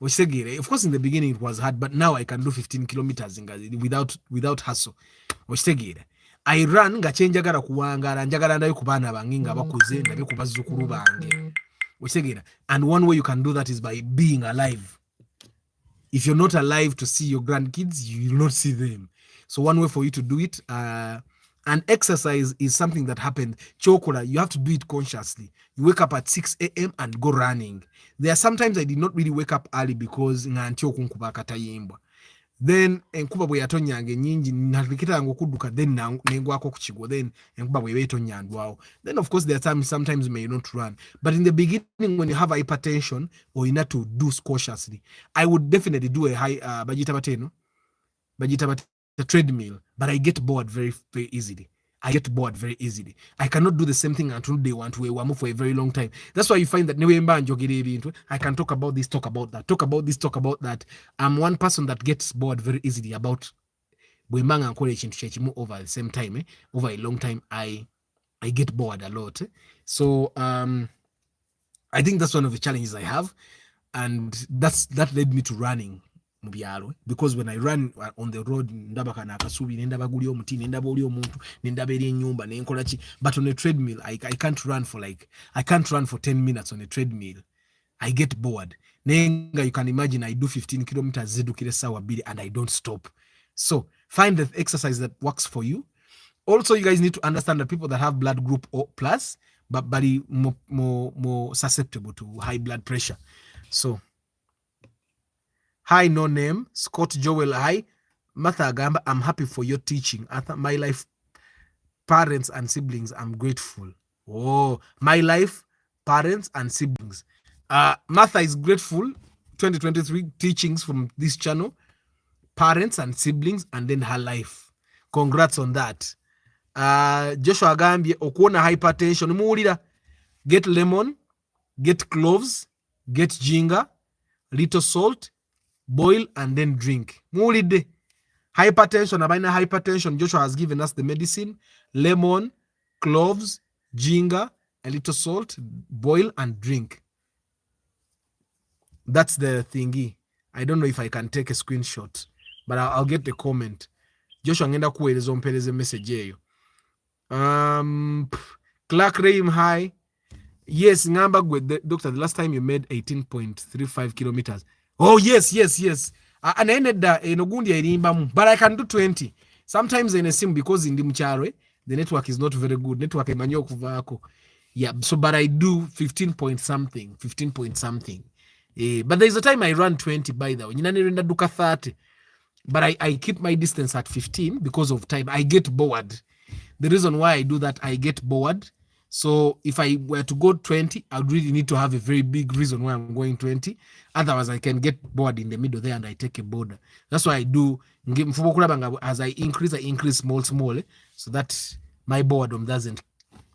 Okitegeera, of course in the beginning it was hard, but now I can do 15 kilometers without hustle. Okitegeera, I ran nga kyenjagala kuwangaala, njagala ndayo ku baana bange nga bakuze, ndabe ku bazzukulu bange. And one way you can do that is by being alive. If you're not alive to see your grandkids, you will not see them. So one way for you to do it, and exercise is something that happened. Chokola, you have to do it consciously. You wake up at 6 a.m. and go running. There are sometimes I did not really wake up early because then enkuba bwe yatonyange nyingi nalikita ngo kuduka, then nengwako ku kigo, then enkuba bwe betonyandwawo. Then of course there are sometimes you may not run, but in the beginning when you have hypertension or you need to do cautiously, I would definitely do a high bagita treadmill, but I get bored very easily. I cannot do the same thing until they want to move for a very long time. That's why you find that I can talk about this, talk about that, talk about this, talk about that. I'm one person that gets bored very easily about over the same time. Over a long time, I get bored a lot. So I think that's one of the challenges I have, and that led me to running. Because when I run on the road, ndabaka na kasubi, ndaba guli omuti, ndaba oli omuntu, ndaba eri ennyumba, nenkola ki. But on a treadmill, I can't run for 10 minutes on a treadmill. I get bored. Nenga, you can imagine I do 15 kilometers zedukire sawa bili and I don't stop. So find the exercise that works for you. Also, you guys need to understand that people that have blood group O plus, but more susceptible to high blood pressure. So hi, no name, Scott Joel. Hi, Martha Agamba. I'm happy for your teaching. My life, parents and siblings, I'm grateful. Oh, my life, parents and siblings. Martha is grateful. 2023 teachings from this channel, parents and siblings, and then her life. Congrats on that. Joshua Gambie, okuona hypertension, muulira, get lemon, get cloves, get ginger, little salt, boil and then drink. Muulide. Hypertension, abaina hypertension, Joshua has given us the medicine, lemon, cloves, ginger, a little salt, boil and drink. That's the thingy. I don't know if I can take a screenshot, but I'll get the comment. Joshua ngenda kuweleza ompereze message eyo. Clark Raim, hi. Yes, ngamba gwe, doctor, the last time you made 18.35 kilometers. Oh, yes. And I ended enogundi erimbamu, but I can do 20. Sometimes in a sim, because in the network is not very good. Network emanyo kuvako. Yeah, so but I do 15 point something. But there's a time I run 20 by the way. Ninanirenda duka 30. But I keep my distance at 15 because of time. I get bored. The reason why I do that, I get bored. So if I were to go 20, I would really need to have a very big reason why I'm going 20. Otherwise, I can get bored in the middle there and I take a border. That's why I do. As I increase small, so that my boredom doesn't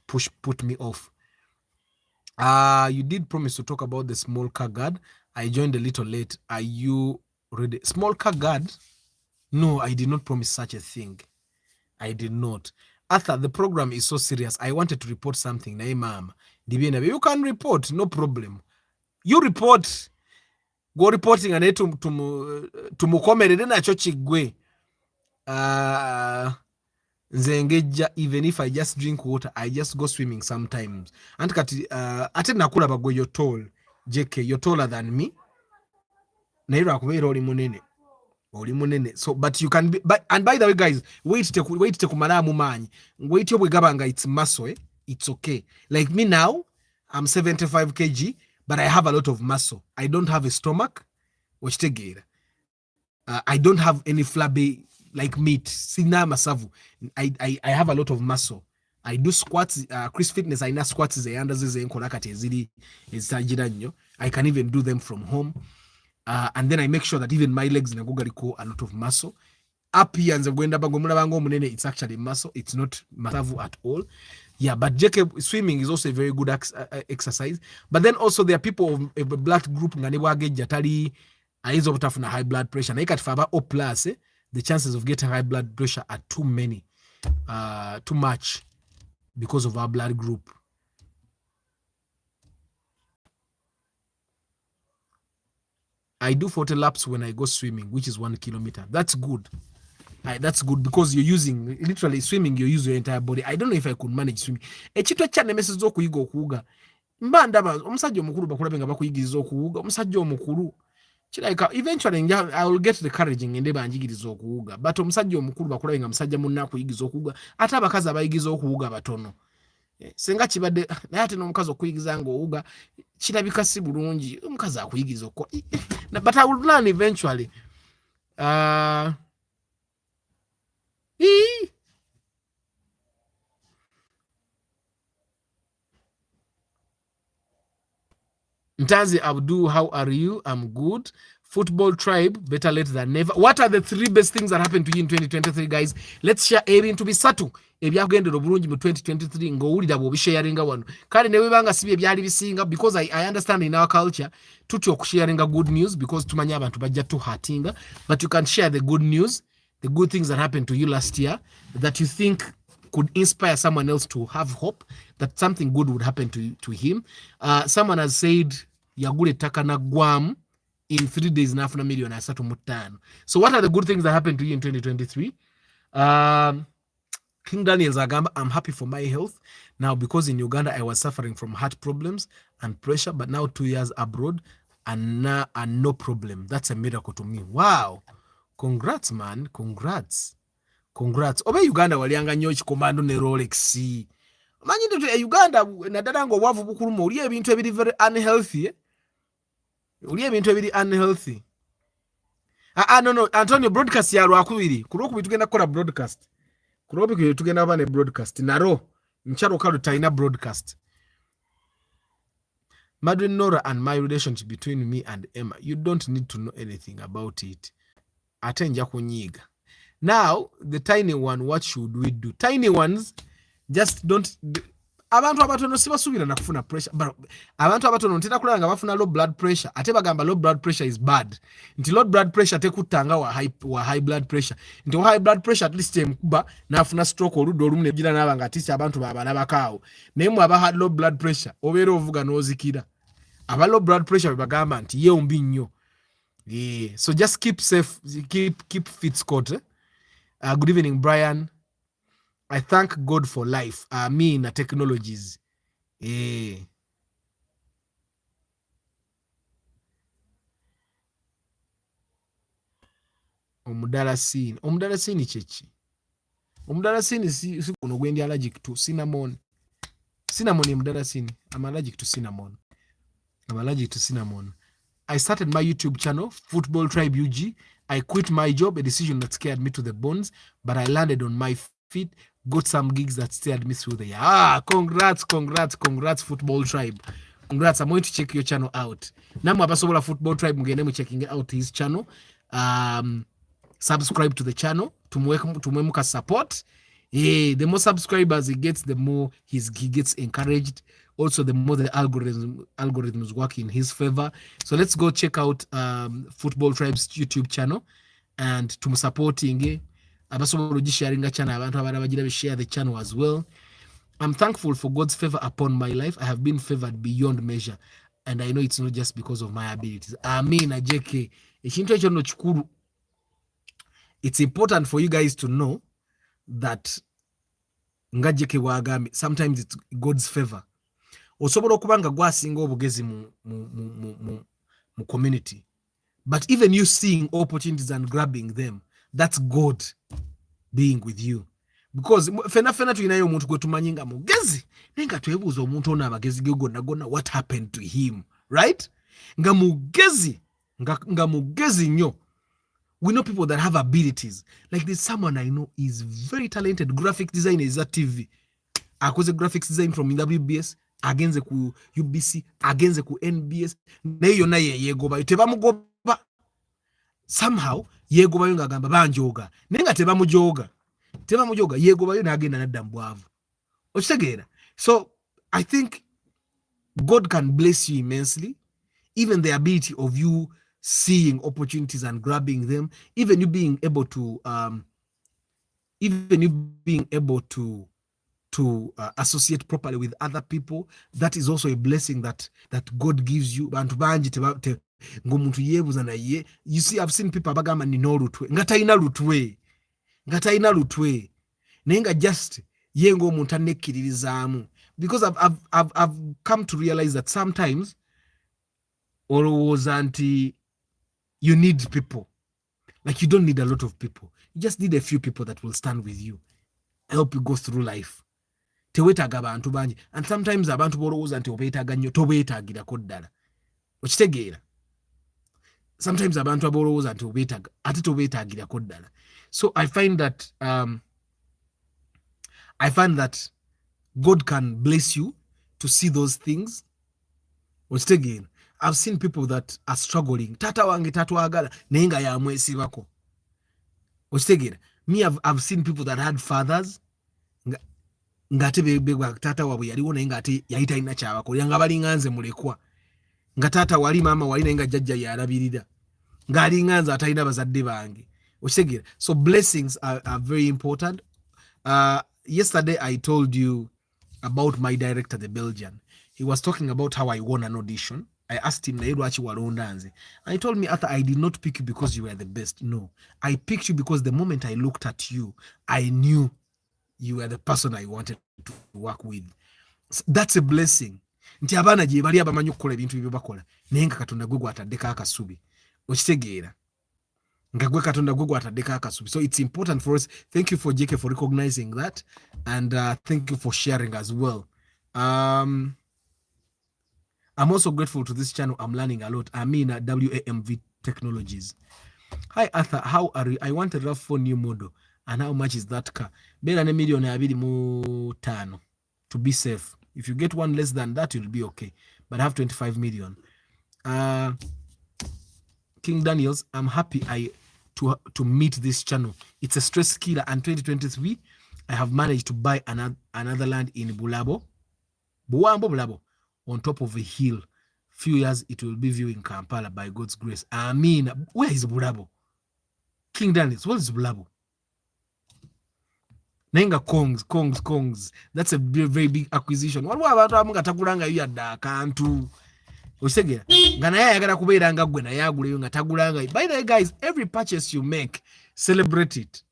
put me off. You did promise to talk about the small car guard. I joined a little late. Are you ready? Small car guard? No, I did not promise such a thing. I did not. Arthur, the program is so serious. I wanted to report something. You can report, no problem. You report. go reporting ane tumukomerere nakyo kiggwe. Nze even if I just drink water, I just go swimming sometimes. Anti kati ate nakulaba gwe you're tall. JK, you're taller than me. Naye lwakubeera oli munene. So but you can be, but, and by the way guys, wait tekumalamu maanyi. Wait yo bwegaba it's muscle, it's okay. Like me now, I'm 75 kg, but I have a lot of muscle. I don't have a stomach. I don't have any flabby like meat. Sina masavu. I have a lot of muscle. I do squats. Chris Fitness, I know squats. I can even do them from home. And then I make sure that even my legs in a lot of muscle. Up here and it's actually muscle. It's not masavu at all. Yeah, but JK, swimming is also a very good exercise. But then also there are people of a blood group high blood pressure. The chances of getting high blood pressure are too much because of our blood group. I do 40 laps when I go swimming, which is 1 kilometer. That's good. That's good because you're using, literally swimming, you use your entire body. I don't know if I could manage swimming. Ekitwe kya nemeses okuyiga okuwuga. Mba ndaba omusajja omukulu bakulabe nga bakuyigiriza okuwuga. Omusajja omukulu eventually I will get the courage ngende banjigiriza okuwuga. But omusajja omukulu bakulabe nga musajja munna akuyigiza okuwuga. Ate abakazi abayigiza okuwuga batono. Senga kibadde naye ate n'omukazi okuyigiza nga owuga kirabika si bulungi. Omukazi akuyigiza okwo. But I will learn eventually. Ntazi Abdu, how are you? I'm good. Football tribe, better late than never. What are the 3 best things that happened to you in 2023, guys? Let's share ebintu bisatu ebyakugendera obulungi mu 2023 ng'owulira bw'obisharinga wano. Kale ne webanga sibi ebyali bisinga, because I understand in our culture tutya okusharinga good news because tumanya abantu bajja tuhatinga, but you can share the good news, the good things that happened to you last year that you think could inspire someone else to have hope that something good would happen to him. Someone has said yagule takana Guam in 3 days nafuna million asatu mutano. So what are the good things that happened to you in 2023? King Daniel Zagamba, I'm happy for my health now because in Uganda I was suffering from heart problems and pressure, but now 2 years abroad and no problem. That's a miracle to me. Wow. Congrats, man. Congrats. Oba Uganda walianga nnyo kikomando ne Rolex. Manyi nti Uganda nadala ngo obwavu bukuluma oli ebintu ebiri very unhealthy. Unhealthy. No, Antonio, broadcast ya lwakubiri. Kulwokubi tugenda kukola broadcast. Kulwokubi tugenda bane broadcast. Naro, nchalo kalu taina broadcast. Madwin Nora and my relationship between me and Emma, you don't need to know anything about it. Atenja kunyiga. Now, the tiny one, what should we do? Tiny ones, just don't... Abantu abatono sibasubira na kufuna pressure. But abantu abatono ntera kulanga bafuna low blood pressure. Ate bagamba low blood pressure is bad. Nti low blood pressure tekutanga wa high blood pressure. Nti high blood pressure at least mkuba na afuna stroke oludo olumune gira nabanga atisi abantu babana bakaawo. Nemu aba had low blood pressure. Obeera ovuga n'ozikira. Aba low blood pressure bagamba nti ye ombi nnyo. Yeah. So just keep safe, keep fit, Scott. Good evening, Brian. I thank God for life. Me in technologies. Omudalasini chechi. Omudalasini si kuno gwendi allergic to cinnamon. Cinnamon omudalasini. I'm allergic to cinnamon. I started my YouTube channel, Football Tribe UG. I quit my job, a decision that scared me to the bones, but I landed on my feet, got some gigs that steered me through the year. Congrats, Football Tribe. Congrats. I'm going to check your channel out. Namu abasobola Football Tribe mugende checking out his channel. Subscribe to the channel. Tumwemuka support. The more subscribers he gets, the more he gets encouraged. Also, the more the algorithms work in his favor. So let's go check out Football Tribe's YouTube channel and tumusupporting. Abasobola sharinga channel abantu abana bagira share the channel as well. I'm thankful for God's favor upon my life. I have been favored beyond measure. and I know it's not just because of my abilities. Amina JK. Ekintu ekyo no kikulu. It's important for you guys to know that nga JK wagambye, sometimes it's God's favor. Osobola okuba nga gwasinga obugezi mu community, but even you seeing opportunities and grabbing them, that's God being with you. Because fena tulinayo omuntu gwe tumanyi nga mugezi naye nga twebuuza omuntu ono amagezi ge gonna what happened to him, right? Nga mugezi nnyo. We know people that have abilities. Like there's someone I know is very talented. Graphic designer is at TV. Akoze graphics design from WBS, agenze ku UBC, agenze ku NBS. Naye yonna yegoba. Tebamugoba. Somehow, yegoba yo ngagamba banjoga. Naye nga tebamujoga. Yegoba yo nagenda nadda mbwavu. Okitegeera? So, I think God can bless you immensely. Even the ability of you seeing opportunities and grabbing them, even you being able to associate properly with other people, that is also a blessing that God gives you. You see, I've seen people bagamba nino lutwe nga talina lutwe nenga just yengo omuntu anekkiririzaamu, because I've come to realize that sometimes olowooza nti you need people. Like you don't need a lot of people. You just need a few people that will stand with you, help you go through life. Tewetaaga abantu bangi. And sometimes abantu bolowooza nti obeetaaga nnyo tobeetaagirako ddala. Okitegeera? Sometimes abantu abolowooza nti obeetaaga ate tobeetaagirako ddala. So I find that God can bless you to see those things. Okitegeera? I've seen people that are struggling. Tata wange tatwagala naye nga yamwesibako. Okitegeera? Me, I've seen people that had fathers nga tebegwa tata wabwe yaliwo naye nga ate yali talina kyabakolera nga balinga nze mulekwa. Nga tata wali mama wali naye nga jjajja yalabirira. Nga alinga nze atalina bazadde bange. Okitegeera? So blessings are very important. Yesterday I told you about my director, the Belgian. He was talking about how I won an audition. I asked him, and he told me, Arthur, I did not pick you because you were the best. No, I picked you because the moment I looked at you, I knew you were the person I wanted to work with. That's a blessing. Nti abana je bali abamanyi okukola ebintu bibyo bakola naye nga Katonda gwe gwataddeko akasubi. Okitegeera? Nga gwe Katonda gwe gwataddeko akasubi. So it's important for us. Thank you for JK for recognizing that, and thank you for sharing as well. I'm also grateful to this channel. I'm learning a lot. I'm in WAMV Technologies. Hi Arthur, how are you? I want a RAV4 new model. And how much is that car? Better than $1,250,000 to be safe. If you get one less than that, you'll be okay. But I have 25 million. King Daniels, I'm happy to meet this channel. It's a stress killer. And 2023, I have managed to buy another land in Bulabo. Bulabo. On top of a hill. Few years it will be viewing Kampala by God's grace. I mean, where is Bulabo? King Daniels, what is Bulabo? Nenga Kongs. That's a very, very big acquisition. What about Taguranga yada kantu? Osegera. Ngana yagala kubeera nga gwe na yagule nga tagulanga. By the way, guys, every purchase you make, celebrate it.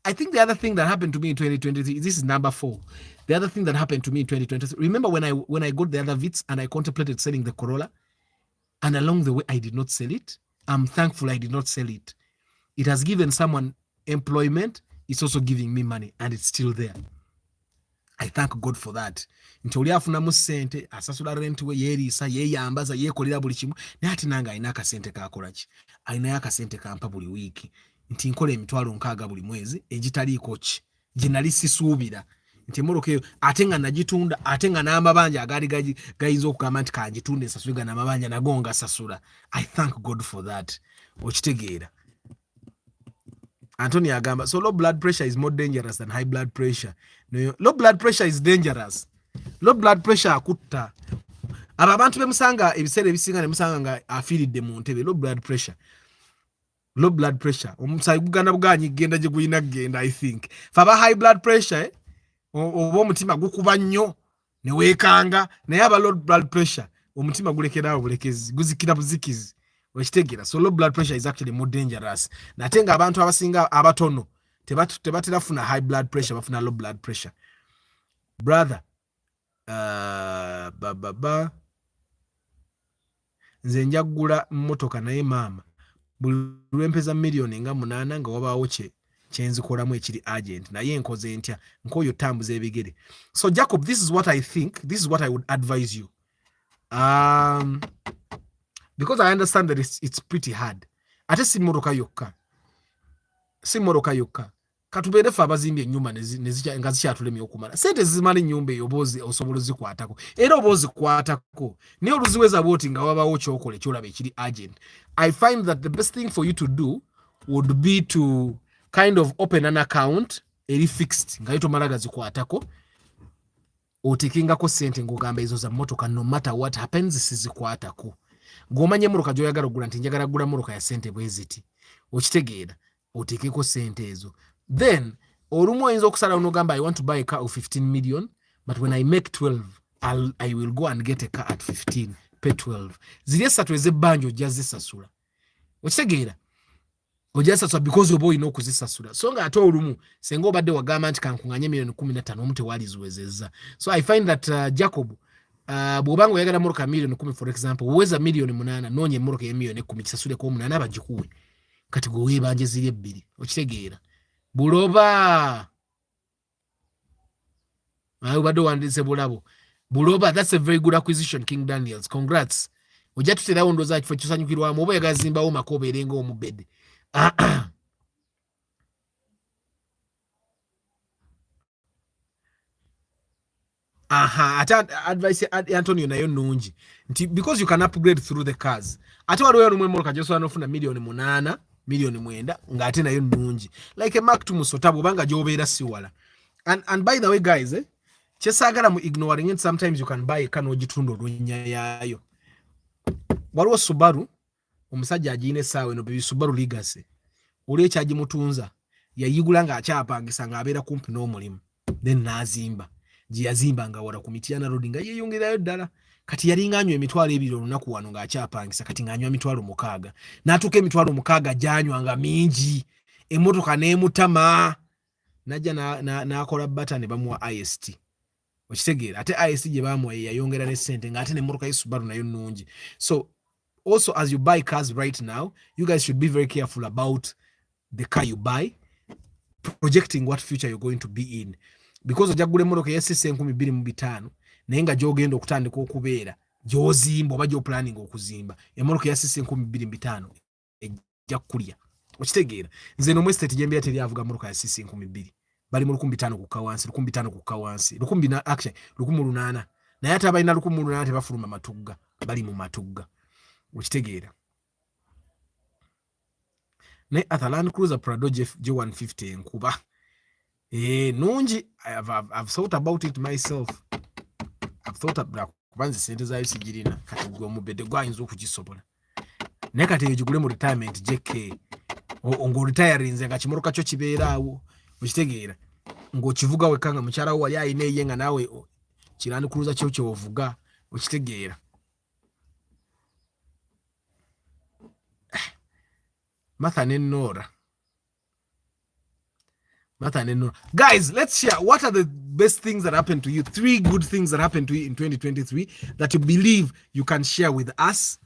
I think the other thing that happened to me in 2023, this is number 4. The other thing that happened to me in 2023, remember when I got the other Vitz and I contemplated selling the Corolla, and along the way I did not sell it. I'm thankful I did not sell it. It has given someone employment. It's also giving me money, and it's still there. I thank God for that. Nti afunamu sente asasula rent we yerisa yeyambaza yekolera buli kimu naye ati nanga ayina akasente kakola ki ayina akasente kampa buli wiki nti nkola emitwalo nkaaga buli mwezi egitaliiko ki gye nali sisuubira nti emmotoka ate nga nagitunda ate nga n'amabanja agaali gayinza okugamba nti kangitunde ensasule ga n'amabanja nago nga sasula. I thank God for that. Okitegeera? Anthony agamba, so low blood pressure is more dangerous than high blood pressure. No, low blood pressure is dangerous. Low blood pressure akutta. Aba abantu bemusanga ebiseera ebisinga ne musanga nga afiiridde mu ntebe. Low blood pressure. Omusayi guganda buganyi genda gye guyina genda, I think. Faba high blood pressure, oba omutima gukuba nnyo ne weekanga naye aba low blood pressure omutima gulekeraawo bulekezi guzikira buzikizi wekitegera. So low blood pressure is actually more dangerous. Nate nga abantu abasinga abatono tebatera funa high blood pressure, bafuna low blood pressure. Brother, nze nja kugula mmotoka naye maama buli lwempeza miliyoni nga 8 nga wabaawo kyenzikolamu ekiri agent naye nkoze ntya nkoyo tambuza ebigere. So Jacob, this is what I think, this is what I would advise you, because I understand that it's pretty hard. Ate si mmotoka yokka katubeere fe abazimbye ennyumba nga zikyatulemye okumala. Sente zimala ennyumba eyo obozi osobola ozikwatako era oba ozikwatako naye oluziweza bwoti nga wabaawo kyokola ekyolaba ekiri agent. I find that the best thing for you to do would be to kind of open an account eri fixed nga yo tomala gazikwatako, otekengako sente ng'ogamba ezo za mmotoka no matter what happens sizikwatako. Ng'omanya emmotoka gy'oyagala okugula nti njagala kugula mmotoka ya sente bwe ziti, okitegeera otekeko sente ezo. Then olumu oyinza okusalawo n'ogamba I want to buy a car of 15 million but when I make 12 I will go and get a car at 15 pay 12. Ziri esatu ez'ebbanja ojja zisasula, okitegeera ojja zisasula because oba olina okuzisasula. So nga ate olumu senga obadde wagamba nti kankuŋŋanye miliyoni 15 omu tewali ziwezezza. So I find that Jacob, bw'obanga oyagala mmotoka miliyoni 10 for example, uweza miliyoni 8 noonya emmotoka y'emiliyoni 10 kisasuleko 8 abagikuwe kati gwe weebanje ziri 2, okitegeera. Buloba ubadde wandiise bulabo buloba. That's a very good acquisition, King Daniels, congrats. Ojja tuterawo ndooza kifo kisanyukirwamu oba oyagala zimbawo maka obeerenga omubedde. Ate advice Antonio nayo nungi nti because you can upgrade through the cars. Ate waliwo olumu emmotoka gyosobola n'ofuna miliyoni 8 miliyoni 9 ng'ate nayo nungi like a Mark 2 Musota bw'obanga gy'obeera si wala. And by the way guys, kyesaagala mu ignoring it, sometimes you can buy a car n'ogitunda olw'ennya yaayo. Waliwo Subaru omusajja agiina essaawa eno bebi Subaru Legacy, olw'ekyagimutunza yayigula ng'akyapangisa ng'abeera kumpi n'omulimu, then n'azimba gye yazimba nga wala ku Mityana Road nga yeeyongerayo ddala. Kati yali ng'anywa emitwalo 2 olunaku wano ng'akyapangisa, kati ng'anywa emitwalo 6 n'atuuka emitwalo 6 gy'anywa nga mingi, emmotoka n'emutama najja n'akola bata ne bamuwa IST, okitegeera. Ate IST gye bamuwa yayongera ne ssente ng'ate n'emmotoka y'Subaru nayo nnungi. So also as you buy cars right now, you guys should be very careful about the car you buy, projecting what future you're going to be in, because ojja kugula emmotoka y'essisa 25,000 naye nga gy'ogenda okutandika okubeera gy'ozimba oba gy'opulaninga okuzimba emmotoka y'essisa 25,000 ejja kukulya, okitegeera. Nze n'omwestate gye mbeera teri avuga mmotoka y'essisa 2,000, bali mu 5,000 kukka wansi, 5,000 kukka wansi, 1,800 naye ate abalina 1,800 tebafuluma matugga, bali mu matugga, okitegeera. Naye Land Cruiser Prado G150 enkuba nungi. I've thought about it myself. I've thought about kubanze sente zaayo sigirina kati gwe omubedde gwayinza okugisobola naye kati egigule mu retirement JK ng'oretirinze nga kimotoka kyo kibeeraawo, okitegeera, ng'okivuga wekka nga mukyalawo wali ayina eye nga naawe Land Cruiser kyo kyovuga, okitegeera. Martha ne Nora. Guys, let's share what are the best things that happened to you. 3 good things that happened to you in 2023 that you believe you can share with us,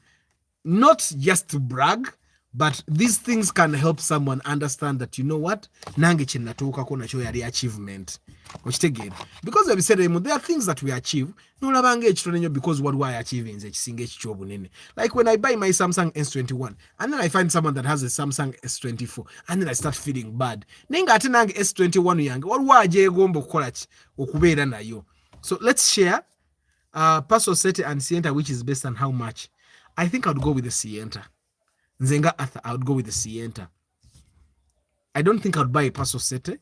not just to brag, but these things can help someone understand that, you know what, nange kyenatuukako nakyo yali achievement, okitegeera. Because we said there are things that we achieve nolabanga ekitone nnyo because what I achieve nze ekisinga ekikyobunene. Like when I buy my Samsung S21 and then I find someone that has a Samsung S24 and then I start feeling bad naye nga ate nange S21 yange waliwo agyegomba okukola ki okubeera nayo. So let's share Paso Sete and Sienta, which is best and how much. I think I would go with the Sienta. Nzenga Arthur, I would go with the Sienta. I don't think I would buy a Paso Sete.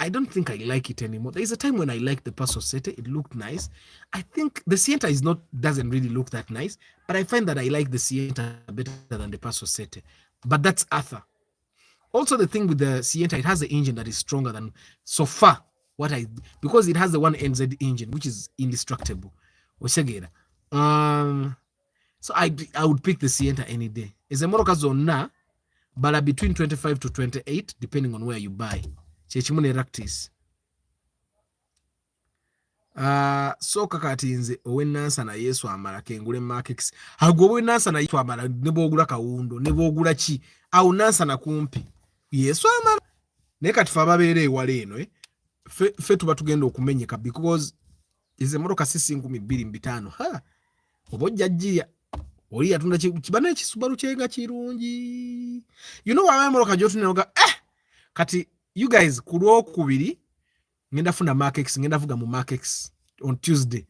I don't think I like it anymore. There is a time when I liked the Paso Sete. It looked nice. I think the Sienta doesn't really look that nice, but I find that I like the Sienta better than the Paso Sete. But that's Arthur. Also, the thing with the Sienta, it has an engine that is stronger than, so far, because it has the 1NZ engine, which is indestructible. So I would pick the Sienta any day. It's a motor zone but between 25 to 28, depending on where you buy. Chechimune practice. So kakati nze owenansa na Yesu amala kengule markets. Hago owenansa na Yesu amala nebo ogula kawundo, nebo ogula chi. Au nansa na kumpi. Yesu amala. Nekati fababere ewale eno fe tuba tugenda okumenyeka because is emotoka sisi 225 ha obojja jia oli yatunda kibana ekisubaru kyenga kirungi you know why emotoka jotu nenoga kati you guys kulwo kubiri ngenda funa markets ngenda vuga mu markets on Tuesday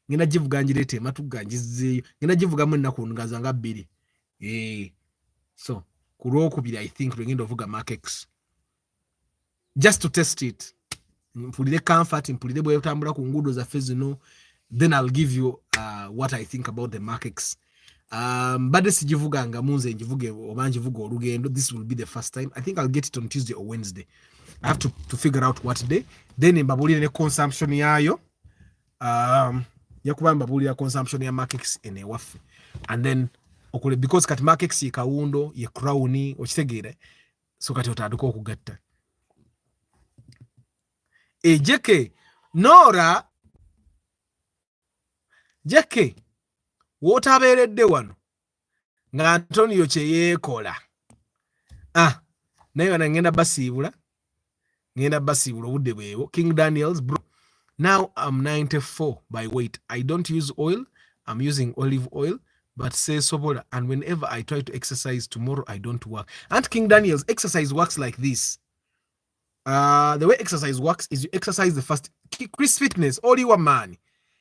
ngenda jivuga njirete matuganjizeyo ngenda jivuga mu nnaku ngazanga 2 so kulwo kubiri I think ngenda vuga markets just to test it. Mpulire comfort, mpulire bwe utambula ku ngudo za fezino, then I'll give you what I think about the markets. Bade sijivuganga munze njivuge obanje vuga olugendo. This will be the first time. I think I'll get it on Tuesday or Wednesday. I have to figure out what day. Then mbabulire ne consumption yayo. Yakuba mbabulire consumption ya markets ene wafe. And then okule because kat markets ye kawundo, ye crown, okitegere. So kati otaduko okugatta. Jeke Nora Jeke wotaberedde wano nga Antonio kye yeekola naye ngenda basiibula obudde bwewo. King Daniels bro, now I'm 94 by weight. I don't use oil, I'm using olive oil, but say sobola, and whenever I try to exercise tomorrow I don't work. And King Daniels, exercise works like this. The way exercise works is you exercise the first. Chris Fitness, all you are man.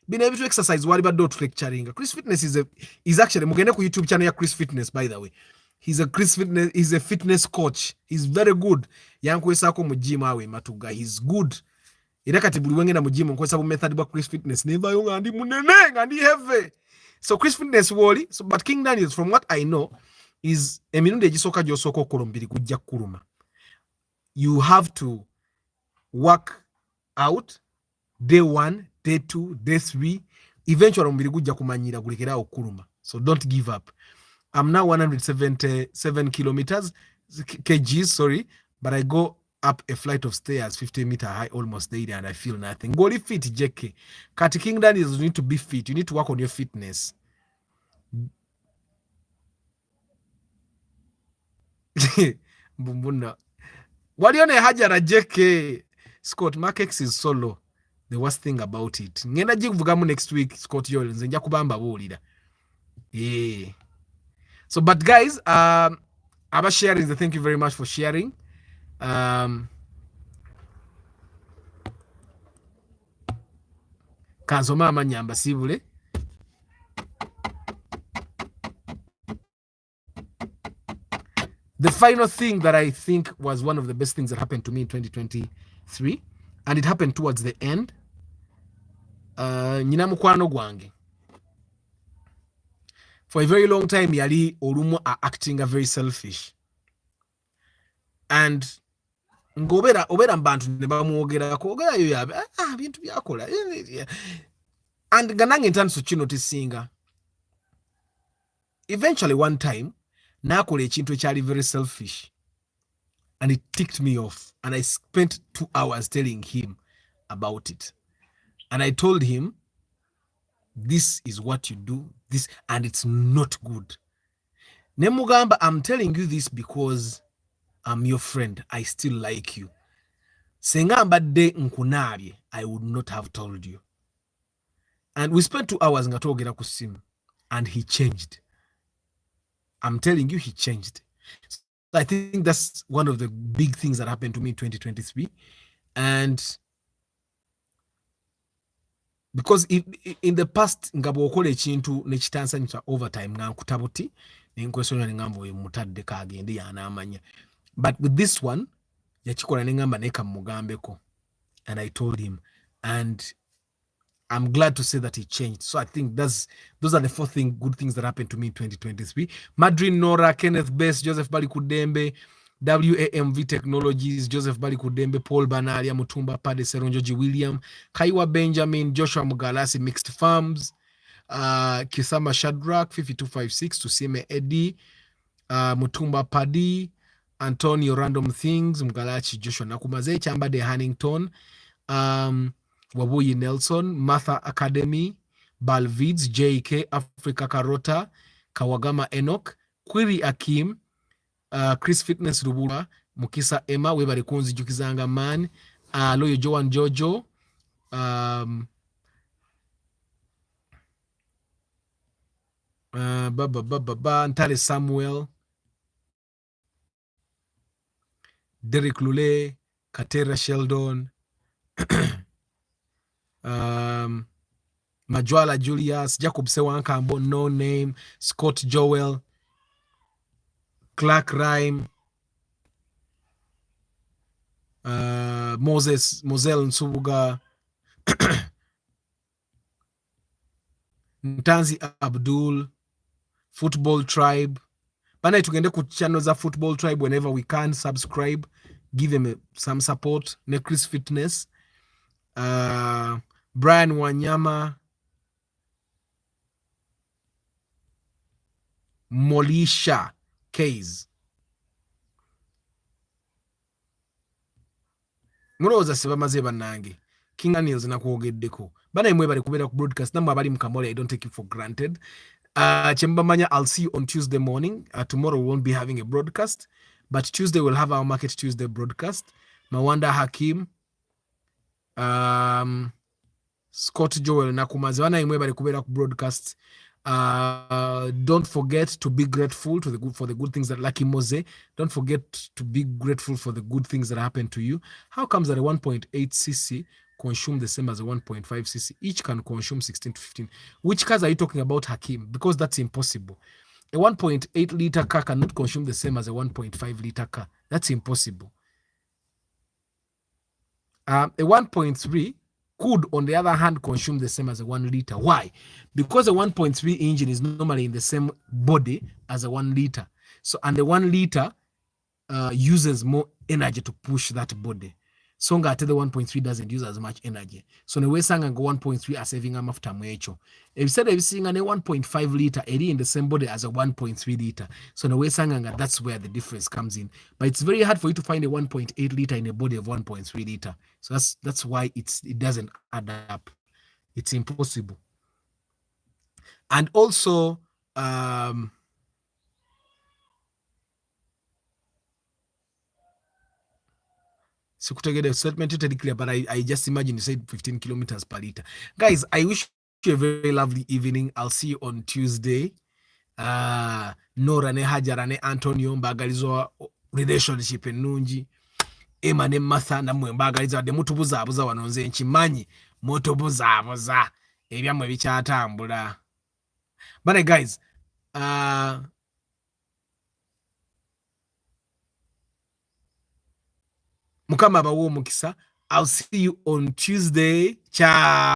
Being able to exercise what about don't lecturing. Chris Fitness is actually mugende ku YouTube channel ya Chris Fitness, by the way. He's a fitness coach. He's very good. Yankwesa ko mu gym awe matuga. He's good. Ira kati buli wengena mu gym nkwesa bu method ba Chris Fitness. Never yo ngandi munene ngandi heavy. So Chris Fitness woli, so but King Daniels from what I know is emirundi egisoka gyosoko kolombiri kujja kuluma. You have to work out day 1, day 2, day 3. Eventually, omubiri gujja kumanyira gulekera okuluma. So don't give up. I'm now 177 kgs, sorry, but I go up a flight of stairs 50-meter high almost daily and I feel nothing. Goli fit, JK. Kati King Daniels, you need to be fit. You need to work on your fitness. Bumbuna. Walione haja na JK. Scott, Markex is solo. The worst thing about it. Ngenda jivugamu next week, Scott Yol. Nzenja kubamba bulira. Yeah. So, but guys, aba sharing. Thank you very much for sharing. Kansoma amanyamba sibule. The final thing that I think was one of the best things that happened to me in 2023, and it happened towards the end. Nyina mukwano gwange. For a very long time, yali olumu are acting very selfish. And obera mbantu ne bamwogera ko ogera yo yabe bintu byakola. And ganange ntanso kino tisinga. Eventually one time nakola ekintu ekyali very selfish and it ticked me off, and I spent 2 hours telling him about it, and I told him this is what you do, this, and it's not good. Nemugamba, I'm telling you this because I'm your friend, I still like you. Sengamba de nkunabye, I would not have told you. And we spent 2 hours ngatogera ku simu, and he changed. I'm telling you, he changed. So I think that's one of the big things that happened to me in 2023. And because in the past, ngabo okole chintu nechitansa nita overtime nga nkutabuti nenkwesonga ngambo mutadde kagende yana amanya. But with this one, yachikola nengamba neka mugambeko, and I told him, and I'm glad to say that he changed. So I think those are the 4 good things that happened to me in 2023. Madrin Nora, Kenneth Best, Joseph Bali Kudembe, WAMV Technologies, Joseph Bali Kudembe, Paul Banalia, Mutumba Pade, Seronjoji William, Kaiwa Benjamin, Joshua Mugalasi, Mixed Farms, Kisama Shadrach, 5256, Tuseme Eddie, Mutumba Padi, Antonio Random Things, Mgalachi Joshua Nakumaze, Chamba de Hannington, Wabuyi Nelson, Martha Academy, Balvids, JK, Africa Carota, Kawagama Enoch, Quiri Akim, Chris Fitness Rubura, Mukisa Emma, Webari Kunzi Jukizanga Man, Loyo Joan Jojo, Ntale Samuel, Derek Lule, Katera Sheldon, Majwala Julius, Jacob Sewankambo, No Name, Scott Joel, Clark Rhyme, Mosel Nsubuga, Ntanzi Abdul, Football Tribe. Bana tugende ku channel za Football Tribe whenever we can. Subscribe, give them some support. Chris Fitness, Brian Wanyama, Molisha Case. Mulowooza sebamaze bannange King Daniels nakwogeddeko bana imwe bali kubeera ku broadcast namwe abali mu Kamole. I don't take it for granted. Chembamanya, I'll see you on Tuesday morning. Tomorrow we won't be having a broadcast, but Tuesday we'll have our Market Tuesday broadcast. Mawanda Hakim, Scott Joel Nakumaze bana imwe bali kubeera ku broadcast. Don't forget to be grateful for the good things that Lucky Mose. Don't forget to be grateful for the good things that happen to you. How comes that a 1.8 cc consume the same as a 1.5 cc? Each can consume 16 to 15. Which cars are you talking about, Hakim? Because that's impossible. A 1.8 liter car cannot consume the same as a 1.5 liter car. That's impossible. A 1.3 could, on the other hand, consume the same as a 1 liter. Why? Because a 1.3 engine is normally in the same body as a 1 liter. So, and the 1 liter uses more energy to push that body. So, the 1.3 doesn't use as much energy. So, the way sanga 1.3 are saving amafuta mwecho. If you said everything and a 1.5 liter, it is in the same body as a 1.3 liter. So, the way sanga, that's where the difference comes in. But it's very hard for you to find a 1.8 liter in a body of 1.3 liter. So that's why it doesn't add up. It's impossible. And also, so to get a statement totally clear, but I just imagine you said 15 kilometers per liter. Guys, I wish you a very lovely evening. I'll see you on Tuesday. Nora ne Hajara ne Antonio mbagalizo relationship enungi. Emma ne Martha namwe mbagaliza de mutubuzaabuza wano nze nkimanyi mutubuzaabuza ebyamwe bikyatambula. But guys, Mukama bawo mukisa. I'll see you on Tuesday. Ciao.